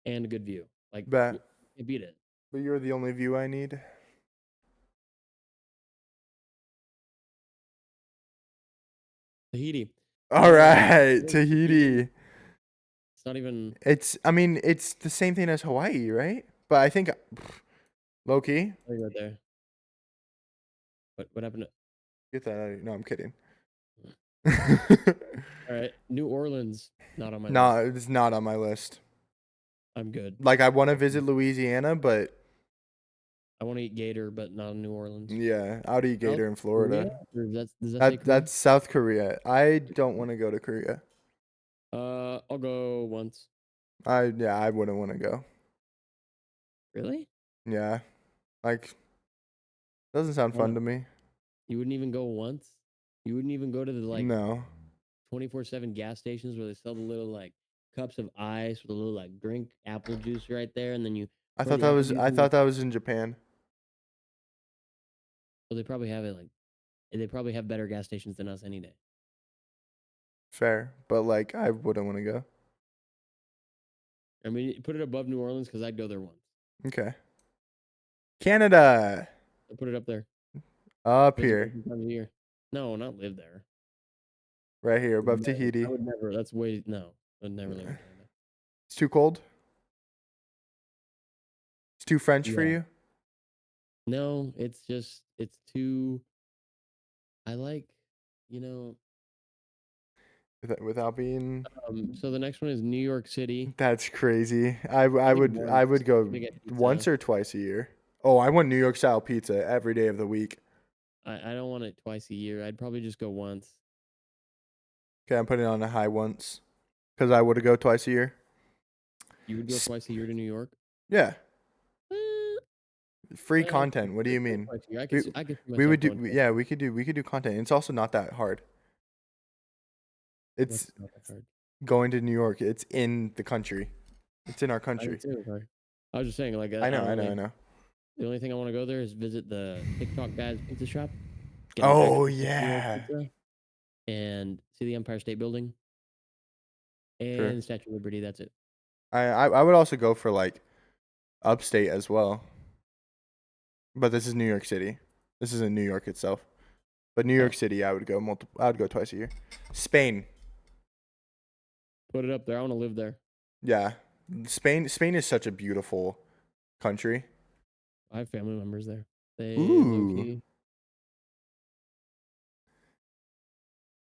A: and a good view. Like
B: bet.
A: you beat it.
B: But you're the only view I need.
A: Tahiti.
B: All right,
A: Tahiti.
B: Tahiti.
A: It's not even
B: I mean, it's the same thing as Hawaii, right? But I think low key.
A: right there. What happened?
B: Get that out of No, I'm kidding.
A: All right, New Orleans, not on my
B: No,
A: list.
B: it's not on my list.
A: I'm good.
B: Like, I want to visit Louisiana, but
A: I want to eat gator, but not in New Orleans.
B: yeah, I'd eat gator in Florida.
A: Korea? Or does that say Korea?
B: That's South Korea. I don't want to go to Korea.
A: I'll go once.
B: I wouldn't want to go.
A: Really?
B: Yeah, like doesn't sound fun to me.
A: You wouldn't even go once? You wouldn't even go to the
B: No,
A: 24/7 gas stations where they sell the little cups of ice with a little drink apple juice right there, and then you
B: I
A: pour
B: thought
A: the
B: that
A: apple
B: was
A: juice
B: I
A: in.
B: thought that was in Japan.
A: Well, they probably have it they probably have better gas stations than us any day.
B: Fair, but like I wouldn't want to go.
A: I mean, put it above New Orleans because I'd go there once.
B: Okay. Canada.
A: I'd put it up there.
B: Up
A: Visit
B: here.
A: 2 times a year. No, not live there.
B: Right here above
A: No,
B: Tahiti.
A: I would never. That's way no. I'd never live in Canada.
B: It's too cold. It's too French for
A: Yeah.
B: you.
A: No, it's too. I like, you know.
B: Without being.
A: So the next one is New York City.
B: That's crazy. I
A: think
B: would
A: once,
B: go
A: to get
B: once
A: pizza.
B: or twice a year. Oh, I want New York style pizza every day of the week.
A: I don't want it twice a year. I'd probably just go once.
B: Okay, I'm putting it on a high once because I would go twice a year.
A: You would go twice a year to New York?
B: Yeah, free
A: Well,
B: content. What do you mean?
A: twice a year. I could see
B: We would
A: myself
B: do.
A: going
B: Yeah, we could do content. It's also not that hard.
A: twice.
B: It's
A: Not that hard.
B: going to New York. It's in the country. It's in our
A: I
B: country.
A: did too, sorry. I was just saying,
B: I know.
A: The only thing I want to go there is visit the Titkok guy's pizza shop. Get
B: Oh
A: Mexican
B: yeah.
A: pizza, and see the Empire State Building and
B: Sure.
A: the Statue of Liberty. That's it.
B: I would also go for like upstate as well. But this is New York City. This isn't New York itself. But New York City, I would go twice a year. Spain.
A: Put it up there. I want to live there.
B: Yeah. Spain is such a beautiful country.
A: I have family members there. They
B: Ooh.
A: low-key.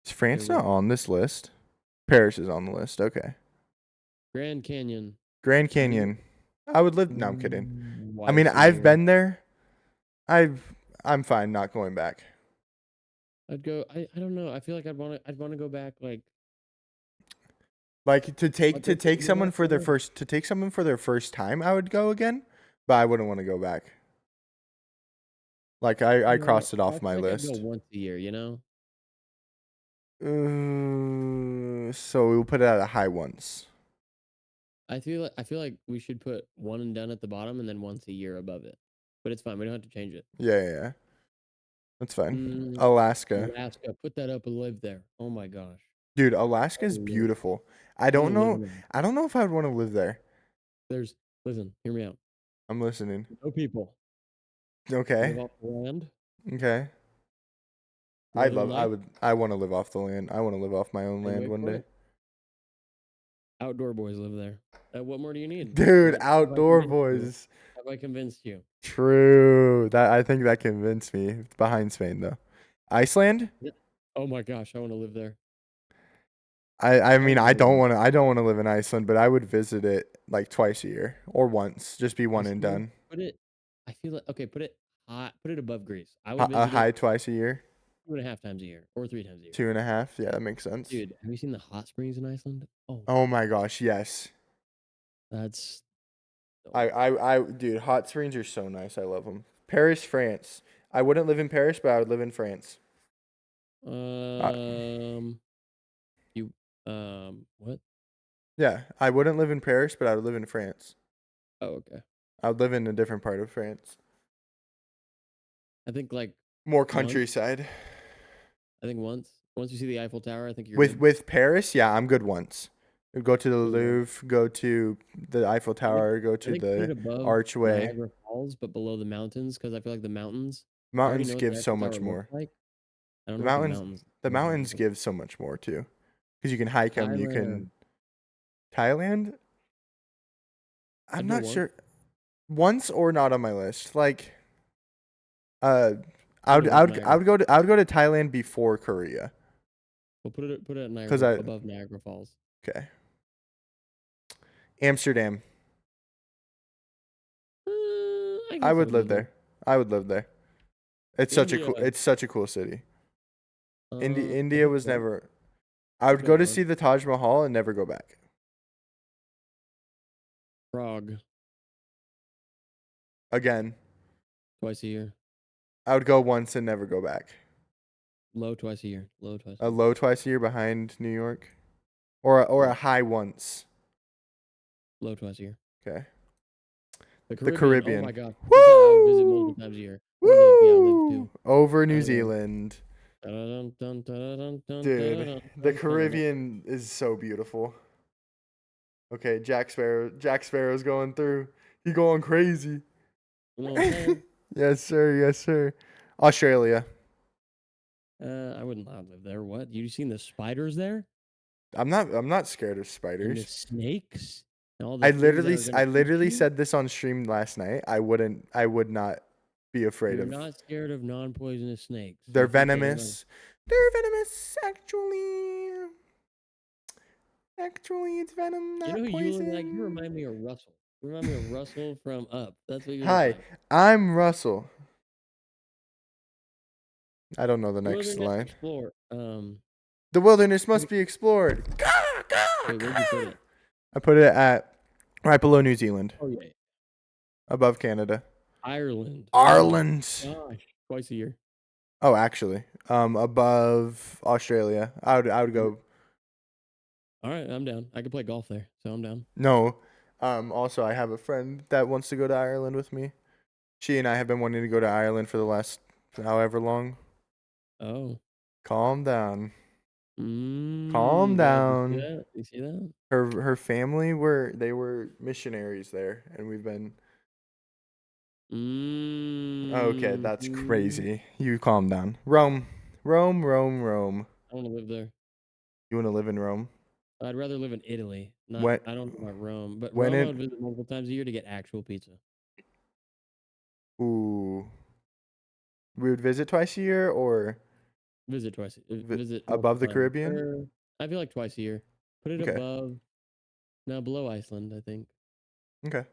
B: Is France not on this list? Paris is on the list. Okay.
A: Grand Canyon.
B: Grand Canyon. I would live. No, I'm kidding. I mean,
A: Twice a
B: I've
A: year.
B: been there. I'm fine not going back.
A: I'd go. I don't know. I feel like I'd want to go back
B: Like to
A: Like,
B: take
A: you
B: someone
A: know,
B: for their
A: somewhere-
B: first time, I would go again, but I wouldn't want to go back. Like I
A: you know,
B: crossed it
A: I
B: off my
A: feel like I'd
B: list.
A: go once a year. You know.
B: So we'll put it at a high once.
A: I feel like we should put one and done at the bottom and then once a year above it. But it's fine. We don't have to change it.
B: Yeah. That's fine.
A: Mm,
B: Alaska.
A: Alaska. Put that up and live there. Oh my gosh.
B: Dude, Alaska's
A: Oh, yeah.
B: beautiful. I don't know if I would want to live there.
A: Listen, hear me out.
B: I'm listening.
A: No people.
B: Okay.
A: Live off the land.
B: Okay. I want to live off the land. I want to live off my own land one day.
A: Outdoor boys live there. What more do you need?
B: Dude,
A: Have
B: outdoor
A: I convinced you?
B: boys.
A: Have I convinced you?
B: True. I think that convinced me. It's behind Spain though. Iceland?
A: Oh my gosh, I want to live there.
B: I mean I don't want to live in Iceland, but I would visit it like twice a year or once. Just be one and done.
A: Put it. I feel like okay. Put it high. Put it above Greece. I
B: A
A: would visit
B: high
A: it.
B: twice a year.
A: 2.5 times a year or 3 times a year.
B: 2.5. Yeah, that makes sense.
A: Dude, have you seen the hot springs in Iceland?
B: Oh my gosh, yes.
A: That's
B: Dude, hot springs are so nice. I love them. Paris, France. I wouldn't live in Paris, but I would live in France.
A: um you what?
B: Yeah, I wouldn't live in Paris, but I would live in France.
A: Oh, okay.
B: I would live in a different part of France.
A: I think like
B: More
A: once.
B: countryside.
A: I think once you see the Eiffel Tower, I think you're
B: With
A: good.
B: with Paris, yeah, I'm good once. Go to the
A: Really good.
B: Louvre, go to the Eiffel Tower, go
A: I
B: to
A: think put it
B: the
A: above
B: Archway.
A: Niagara Falls, but below the mountains, because I feel like the mountains. I already
B: Mountains
A: know what the
B: give so
A: Eiffel Tower
B: much
A: looks
B: more.
A: like. I don't
B: The
A: know what
B: mountains the
A: the
B: mountains
A: mountains look
B: give so much more too. Because you can hike them, you can
A: Thailand.
B: Thailand? I'm
A: I'd go
B: not
A: once.
B: sure. Once or not on my list. Like uh
A: Put it above Niagara.
B: I would go to Thailand before Korea.
A: We'll put it at
B: Cuz
A: Niagara above Niagara Falls.
B: okay. Amsterdam.
A: I
B: I
A: guess I
B: would
A: would
B: live
A: live there.
B: there. I would live there.
A: India.
B: It's such a cool city.
A: I
B: India
A: think
B: was
A: so.
B: never I
A: I've
B: would go
A: been
B: to
A: once.
B: see the Taj Mahal and never go back.
A: Prague
B: Again,
A: twice a year.
B: I would go once and never go back.
A: Low twice a year. Low twice a
B: A
A: year.
B: low twice a year behind New York, or a
A: Yeah.
B: high once.
A: Low twice a year.
B: Okay.
A: The
B: The
A: Caribbean. Oh my
B: Caribbean.
A: god. This is I would visit multiple
B: Woo!
A: times a year. Or live. Yeah, live
B: Woo!
A: too.
B: Over New
A: Uh,
B: Zealand.
A: dun, dun, dun, dun,
B: Dude,
A: dun,
B: the
A: dun, dun, dun.
B: Caribbean is so beautiful. Okay, Jack Sparrow's going through. He going crazy.
A: You know what I'm saying?
B: Yes, sir. Yes, sir. Australia.
A: I wouldn't allow to live there. What? You seen the spiders there?
B: I'm not scared of
A: And the
B: spiders.
A: snakes? And all the things that are gonna
B: I
A: eat
B: literally
A: you?
B: said this on stream last night. I would not be afraid
A: You're
B: of.
A: not scared of non-poisonous snakes.
B: They're
A: You think they are gonna...
B: venomous. They're venomous actually. Actually, it's venom,
A: You know
B: not
A: who you look like? You
B: poison.
A: remind me of Russell. You remind me of Russell from Up. That's what you look
B: Hi,
A: like.
B: I'm Russell. I don't know the next
A: Wilderness
B: line.
A: Explorer.
B: The wilderness must be explored.
A: Wait, where'd you put it?
B: I put it at right below New Zealand,
A: Oh yeah,
B: above Canada.
A: Ireland. Oh my
B: Ireland.
A: gosh, twice a year.
B: Oh, actually, above Australia. I would go.
A: All right, I'm down. I could play golf there, so I'm down.
B: No. Also, I have a friend that wants to go to Ireland with me. She and I have been wanting to go to Ireland for the last however long.
A: Oh.
B: Calm down. Calm
A: Yeah, you see
B: down.
A: that? You see that?
B: Her family they were missionaries there, and we've been. Okay, that's
A: Mm.
B: crazy. You calm down. Rome. Rome, Rome, Rome.
A: I want to live there.
B: You want to live in Rome?
A: I'd rather live in Italy. Not.
B: When
A: I don't know about Rome, but
B: when
A: Rome I
B: it
A: would visit multiple times a year to get actual pizza.
B: ooh. We would visit twice a year or
A: Visit twice. Visit multiple
B: above the
A: times.
B: Caribbean?
A: I feel like twice a year. Put it
B: Okay.
A: above. No, below Iceland. I think.
B: Okay.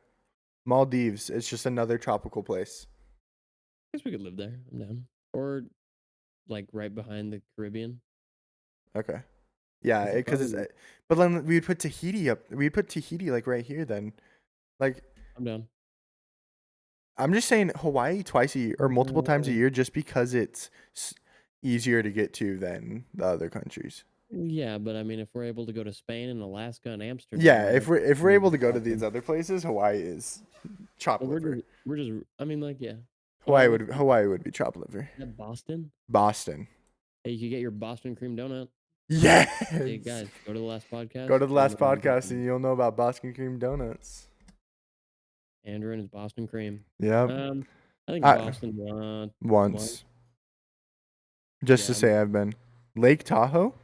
B: Maldives. It's just another tropical place.
A: I guess we could live there. I'm down. Or like right behind the Caribbean.
B: Okay. Yeah,
A: It's
B: because
A: probably.
B: but then we'd put Tahiti up. We'd put Tahiti like right here then. Like
A: I'm down.
B: I'm just saying Hawaii twice a year or multiple times a year just because it's easier to get to than the other countries.
A: Yeah, but I mean, if we're able to go to Spain and Alaska and Amsterdam,
B: Yeah,
A: I think
B: if we're
A: we
B: able
A: could
B: to go to these
A: awesome.
B: other places, Hawaii is chop
A: Well,
B: liver.
A: we're just. I mean, like, yeah. Let's see.
B: Hawaii would be chop liver.
A: Is that Boston?
B: Boston.
A: Hey, you could get your Boston cream donut. Hey
B: Yes.
A: guys, go to the last
B: Go
A: podcast.
B: to the last podcast and you'll know about Boston cream donuts.
A: Andrew and his Boston cream.
B: Yep.
A: I think
B: I
A: Boston won.
B: once. Just to
A: Yeah,
B: say I've been. Lake Tahoe?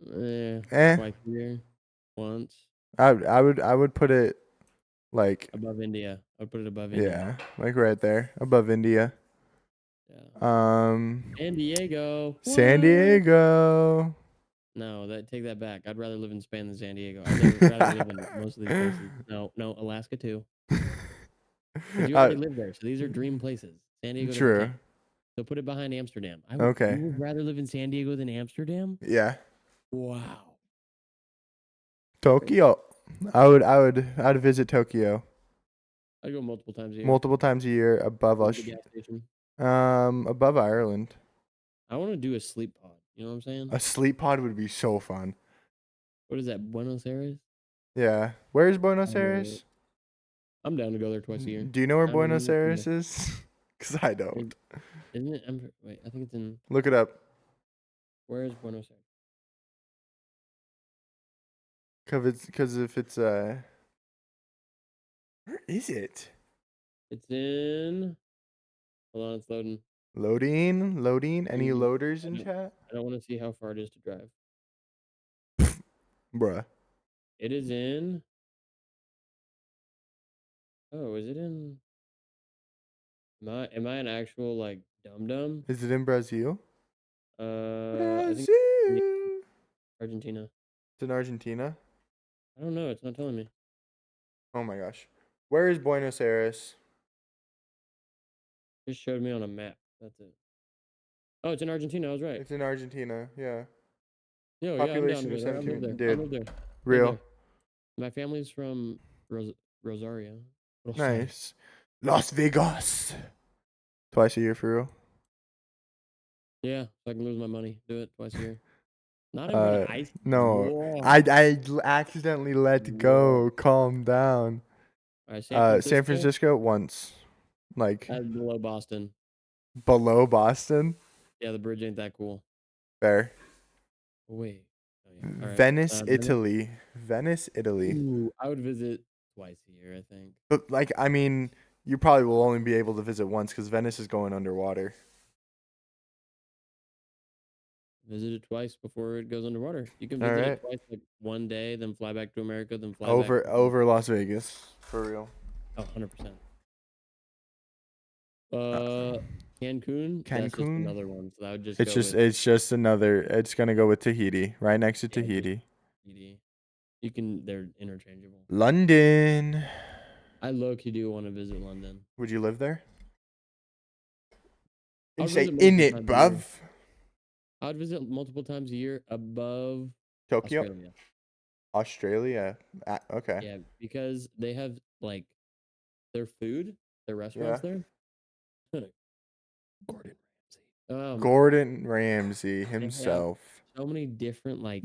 B: Eh.
A: twice a year, once
B: I would put it like
A: above India. I'd put it above India.
B: yeah, like right there above India.
A: Yeah. San Diego.
B: San
A: What?
B: Diego.
A: No, take that back. I'd rather live in Spain than San Diego. I'd rather live in most of these places. No, Alaska too. But you already live there, so these are dream places. San Diego doesn't
B: True.
A: count. So put it behind Amsterdam. You
B: Okay.
A: would rather live in San Diego than Amsterdam?
B: Yeah.
A: Wow.
B: Tokyo. I'd visit Tokyo
A: I go multiple times a year.
B: multiple times a year above
A: Go to
B: us.
A: the gas station.
B: Above Ireland.
A: I want to do a sleep pod. You know what I'm saying?
B: A sleep pod would be so fun.
A: What is that? Buenos Aires?
B: Yeah. Where's Buenos
A: Uh,
B: Aires?
A: I'm down to go there twice a year.
B: Do you know where
A: I don't
B: Buenos
A: even
B: Aires is? Because I don't.
A: Isn't it? Wait, I think it's in.
B: Look it up.
A: Where is Buenos Aires?
B: Because if it's where is it?
A: It's in. Hold on, it's loading.
B: Loading. Any
A: Mm,
B: loaders
A: I
B: in
A: don't.
B: chat?
A: I don't want to see how far it is to drive.
B: Bruh.
A: It is in. Oh, is it in? Am I an actual like dum dum?
B: Is it in Brazil?
A: I think
B: Brazil.
A: it's Argentina.
B: It's in Argentina.
A: I don't know. It's not telling me.
B: Oh my gosh. Where is Buenos Aires?
A: Just showed me on a map. That's it. Oh, it's in Argentina. I was right.
B: It's in Argentina. Yeah.
A: Yo, yeah, I'm down to
B: Population
A: go
B: of
A: there. I'll
B: 17
A: live
B: million.
A: there. I'll
B: Dude,
A: live there. Live
B: real.
A: there. My family's from Rosario. Rosario.
B: Nice. Las Vegas. Twice a year for real.
A: Yeah, so I can lose my money. Do it twice a year. Not even gonna
B: Uh,
A: ice.
B: no.
A: Whoa.
B: Accidentally let
A: Whoa.
B: go. Calm down.
A: All right, San
B: San
A: Francisco.
B: Francisco once. Like
A: That's below Boston.
B: below Boston.
A: Yeah, the bridge ain't that cool.
B: Fair.
A: Oh, wait. Oh yeah. All right.
B: Venice,
A: Venice.
B: Italy. Venice, Italy.
A: Ooh, I would visit twice a year. I think.
B: But like, I mean, you probably will only be able to visit once because Venice is going underwater.
A: Visit it twice before it goes underwater. You can
B: All
A: visit
B: right.
A: it twice, like one day, then fly back to America, then fly back.
B: Over Las Vegas for real.
A: Oh, 100%.
B: Uh,
A: Cancun. That's just
B: Cancun.
A: another one. So I would just go with
B: It's just another. It's gonna go with Tahiti, right next to
A: yeah, just
B: Tahiti.
A: TD. You can. They're interchangeable.
B: London.
A: I low key do want to visit London.
B: Would you live there?
A: I
B: And
A: would
B: say
A: visit
B: in
A: multiple
B: it,
A: times a year.
B: bruv.
A: I would visit multiple times a year above
B: Tokyo,
A: Australia.
B: Australia. Okay.
A: Yeah, because they have like their food, their
B: Yeah.
A: restaurants there. Gordon Ramsay.
B: Gordon Ramsay
A: They have
B: himself.
A: so many different like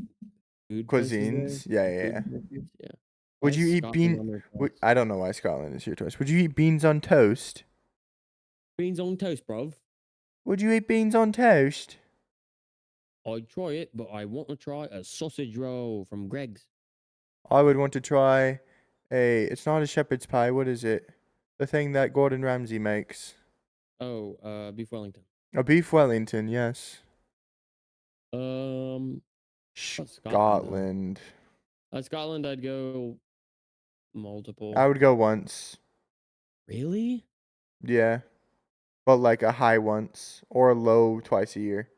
A: food places there.
B: Cuisines. Yeah,
A: Like,
B: yeah,
A: food
B: yeah.
A: places, yeah. Why
B: Would
A: is
B: you eat
A: Scotland
B: bean?
A: on their choice?
B: I don't know why Scotland is your choice. Would you eat beans on toast?
A: Beans on toast, bruv.
B: Would you eat beans on toast?
A: I'd try it, but I want to try a sausage roll from Greg's.
B: I would want to try a. It's not a shepherd's pie. What is it? The thing that Gordon Ramsay makes.
A: Oh, beef Wellington.
B: A beef Wellington. Yes.
A: Scotland though.
B: Scotland.
A: Scotland, I'd go multiple.
B: I would go once.
A: Really?
B: Yeah. But like a high once or a low twice a year.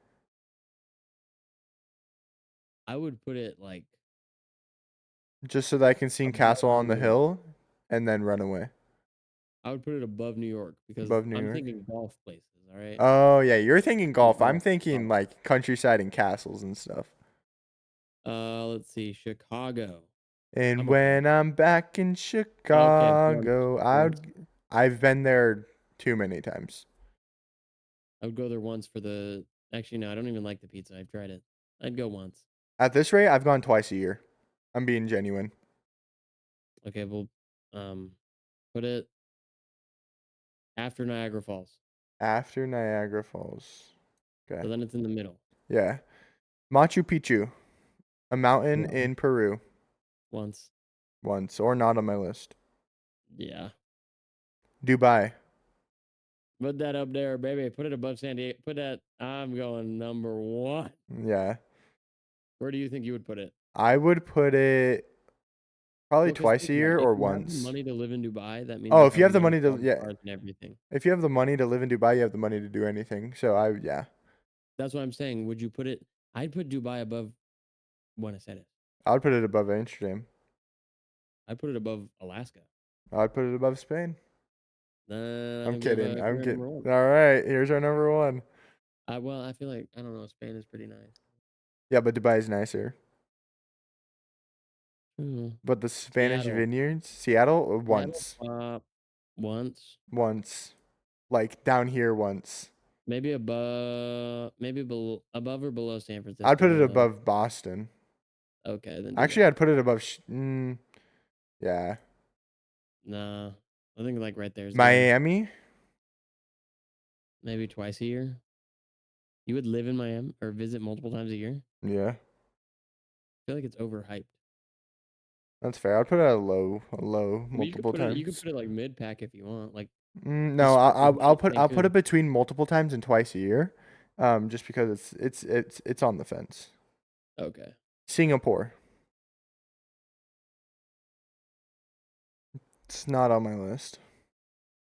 A: I would put it like
B: Just so that I can see Castle
A: above
B: on
A: New
B: the
A: York.
B: Hill and then run away.
A: I would put it above New York because
B: Above New
A: I'm
B: York.
A: thinking golf places. All right.
B: Oh yeah, you're thinking
A: Like
B: golf. I'm
A: golf
B: thinking
A: spots.
B: like countryside and castles and stuff.
A: Let's see, Chicago.
B: And
A: I'm okay with
B: when
A: that.
B: I'm back in
A: Okay, once.
B: Chicago,
A: Once.
B: I've been there too many times.
A: I would go there once for the. Actually, no, I don't even like the pizza. I've tried it. I'd go once.
B: At this rate, I've gone twice a year. I'm being genuine.
A: Okay, well, um, put it after Niagara Falls.
B: After Niagara Falls. Okay.
A: So then it's in the middle.
B: Yeah. Machu Picchu, a mountain
A: No.
B: in Peru,
A: Once.
B: once or not on my list.
A: Yeah.
B: Dubai.
A: Put that up there, baby. Put it above San Diego. Put that. I'm going number one.
B: Yeah.
A: Where do you think you would put it?
B: I would put it probably
A: Well, because
B: twice
A: think
B: a
A: about it.
B: year
A: If
B: or
A: you have the
B: once.
A: money to live in Dubai, that means
B: Oh,
A: you
B: if you
A: have
B: have the
A: money
B: money
A: for all
B: to
A: the
B: yeah,
A: cars and everything.
B: if you have the money to live in Dubai, you have the money to do anything. So yeah.
A: That's what I'm saying. Would you put it? I'd put Dubai above Buenos Aires.
B: I would put it above Amsterdam.
A: I'd put it above Alaska.
B: I would put it above Spain.
A: I
B: I'm
A: think we have
B: kidding.
A: a
B: I'm
A: career
B: kidding.
A: number one.
B: All right, here's our number one.
A: Well, I feel like I don't know. Spain is pretty nice.
B: Yeah, but Dubai is nicer.
A: Hmm.
B: But the Spanish
A: Seattle.
B: vineyards, Seattle,
A: Seattle.
B: once,
A: Once.
B: once, like down here once.
A: Maybe above or below San
B: I'd
A: Francisco,
B: put it
A: though.
B: above Boston.
A: Okay, then do
B: Actually,
A: that.
B: I'd put it above. Yeah,
A: Nah, I think like right there is good.
B: Miami.
A: Maybe twice a year. You would live in Miami or visit multiple times a year?
B: Yeah,
A: I feel like it's overhyped.
B: that's fair. I'd put it at a low
A: I mean,
B: multiple
A: you could
B: times.
A: put it like mid pack if you want. Like
B: No,
A: just
B: I'll put it
A: Cancun.
B: between multiple times and twice a year, just because it's on the fence.
A: Okay.
B: Singapore. It's not on my list.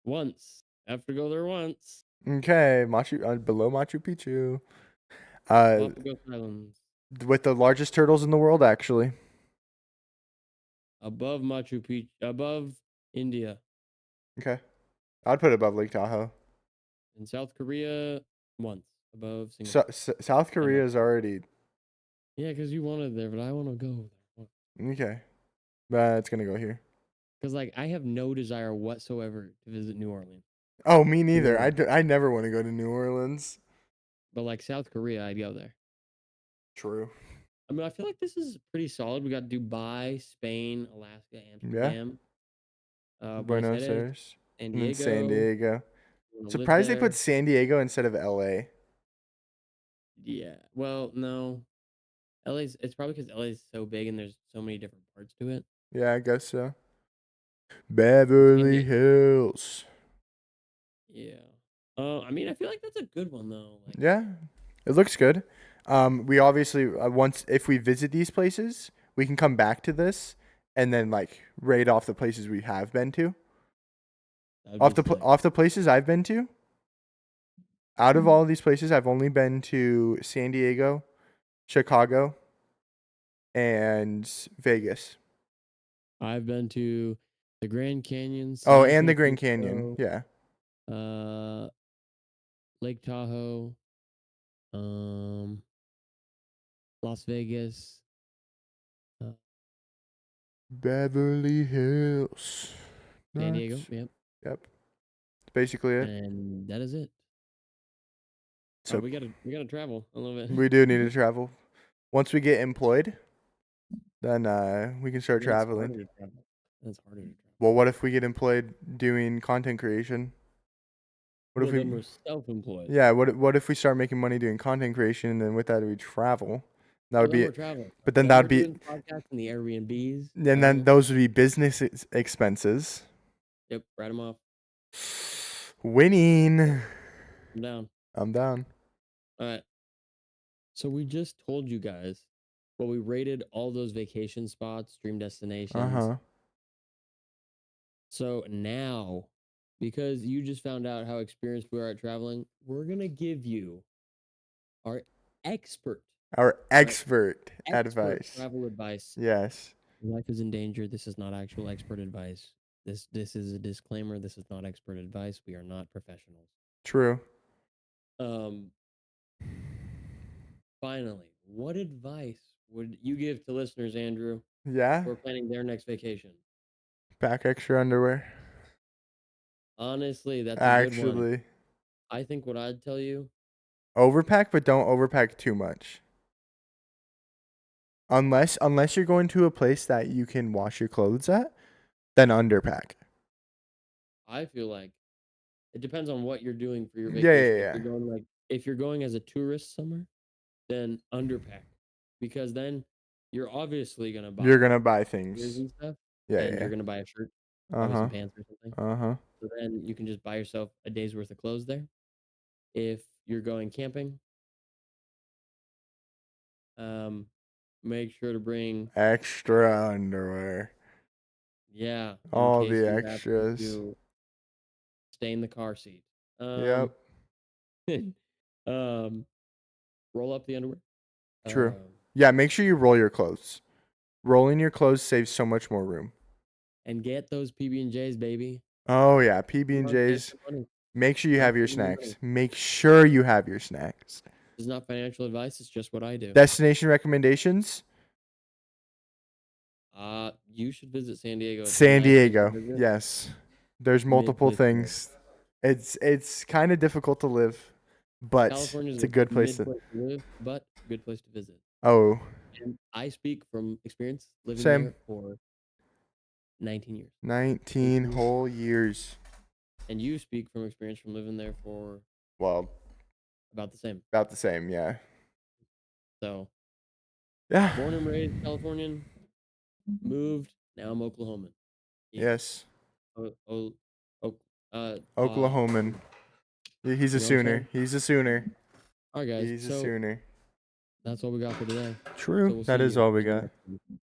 A: Once. Have to go there once.
B: Okay, below Machu Picchu. Uh,
A: Galapagos Islands.
B: with the largest turtles in the world, actually.
A: Above Machu Picchu. Above India.
B: Okay, I'd put it above Lake Tahoe.
A: In South Korea, once. Above Singapore.
B: South
A: I love
B: Korea is already
A: Yeah, because you wanted there, but I want to go there.
B: okay. But it's gonna go here.
A: Because like I have no desire whatsoever to visit New Orleans.
B: Oh, me neither.
A: Zero.
B: I never want to go to New Orleans.
A: But like South Korea, I'd go there.
B: True.
A: I mean, I feel like this is pretty solid. We got Dubai, Spain, Alaska,
B: Yeah.
A: Amsterdam, Buenos
B: Buenos
A: Aires,
B: Aires
A: San
B: and then San
A: Diego.
B: Diego.
A: Want to live
B: Surprised they put
A: there?
B: San Diego instead of LA.
A: Yeah. Well, no. LA's. It's probably because LA's so big and there's so many different parts to it.
B: Yeah, I guess so.
A: San
B: Beverly
A: Diego.
B: Hills.
A: Yeah. I mean, I feel like that's a good one though. Like,
B: Yeah, it looks good. We obviously once if we visit these places, we can come back to this and then like rate off the places we have been to.
A: that would be sick.
B: Off the places I've been to. Out of all of these places, I've only been to San Diego, Chicago, and Vegas.
A: I've been to the Grand Canyon,
B: Oh,
A: San
B: and the Grand Canyon.
A: Francisco,
B: Yeah.
A: uh, Lake Tahoe, um, Las Vegas, uh,
B: Beverly Hills.
A: San Diego.
B: That's
A: Yep,
B: yep. That's basically it.
A: and that is it. Oh,
B: So
A: we gotta travel a little
B: we
A: bit.
B: do need to travel. Once we get employed, then we can start
A: That's
B: traveling.
A: harder to travel. That's harder to travel.
B: Well, what if we get employed doing content creation? What if
A: Well,
B: we
A: then we're self-employed.
B: Yeah, what if we start making money doing content creation and then with that we travel? That
A: Well,
B: would
A: then
B: be
A: we're
B: it.
A: traveling.
B: But then
A: Then
B: that
A: we're
B: would be
A: doing podcasts in the Airbnbs.
B: and then those would be business expenses.
A: Yep, write them off.
B: Winning.
A: I'm down.
B: I'm down.
A: All right. So we just told you guys, well, we rated all those vacation spots, dream destinations.
B: Uh-huh.
A: So now, because you just found out how experienced we are at traveling, we're gonna give you our expert,
B: Our
A: right?
B: expert
A: Expert
B: advice.
A: travel advice.
B: Yes.
A: Life is in danger. This is not actual expert advice. This is a disclaimer. This is not expert advice. We are not professionals.
B: True.
A: Um, Finally, what advice would you give to listeners, Andrew,
B: Yeah.
A: who are planning their next vacation?
B: Pack extra underwear.
A: Honestly, that's a good one.
B: Actually,
A: I think what I'd tell you,
B: overpack, but don't overpack too much. Unless you're going to a place that you can wash your clothes at, then underpack.
A: I feel like it depends on what you're doing for your
B: Yeah, yeah,
A: vacation.
B: yeah.
A: If you're going as a tourist somewhere, then underpack. Because then you're obviously gonna
B: You're
A: buy
B: gonna buy
A: gears
B: things.
A: and stuff,
B: Yeah,
A: and
B: yeah.
A: you're gonna buy a shirt, probably some
B: Uh-huh.
A: pants or something.
B: Uh-huh.
A: So then you can just buy yourself a day's worth of clothes there. If you're going camping, um, make sure to bring
B: Extra underwear.
A: yeah, in
B: All
A: case
B: the
A: you happen
B: extras.
A: to stay in the car seat.
B: Yep.
A: Um, roll up the underwear.
B: True.
A: Um,
B: Yeah, make sure you roll your clothes. Rolling your clothes saves so much more room.
A: and get those PB&Js, baby.
B: Oh yeah, PB and
A: Come on, save
B: J's.
A: some money.
B: Make sure you
A: Start
B: have your
A: saving your money.
B: snacks. Make sure you have your snacks.
A: This is not financial advice. It's just what I do.
B: Destination recommendations?
A: You should visit San Diego. It's a
B: San
A: nice place to
B: Diego.
A: visit.
B: Yes. There's
A: Mid
B: multiple
A: place to live.
B: things. It's kind of difficult to live, but
A: California is
B: it's a
A: a
B: good place
A: mid
B: to.
A: place to live, but good place to visit.
B: Oh,
A: And I speak from experience living
B: same.
A: there for 19 years.
B: 19 whole years.
A: And you speak from experience from living there for
B: Well,
A: about the same.
B: about the same, yeah.
A: So,
B: Yeah.
A: born and raised Californian, moved, now I'm Oklahoman. Yeah.
B: Yes.
A: Oh,
B: Oklahoman. He's a
A: you know what I'm saying?
B: Sooner. He's a Sooner.
A: All right, guys.
B: He's a
A: So
B: Sooner.
A: that's all we got for today.
B: True.
A: So we'll
B: That
A: see
B: is
A: you
B: all we
A: in the
B: got.
A: next one.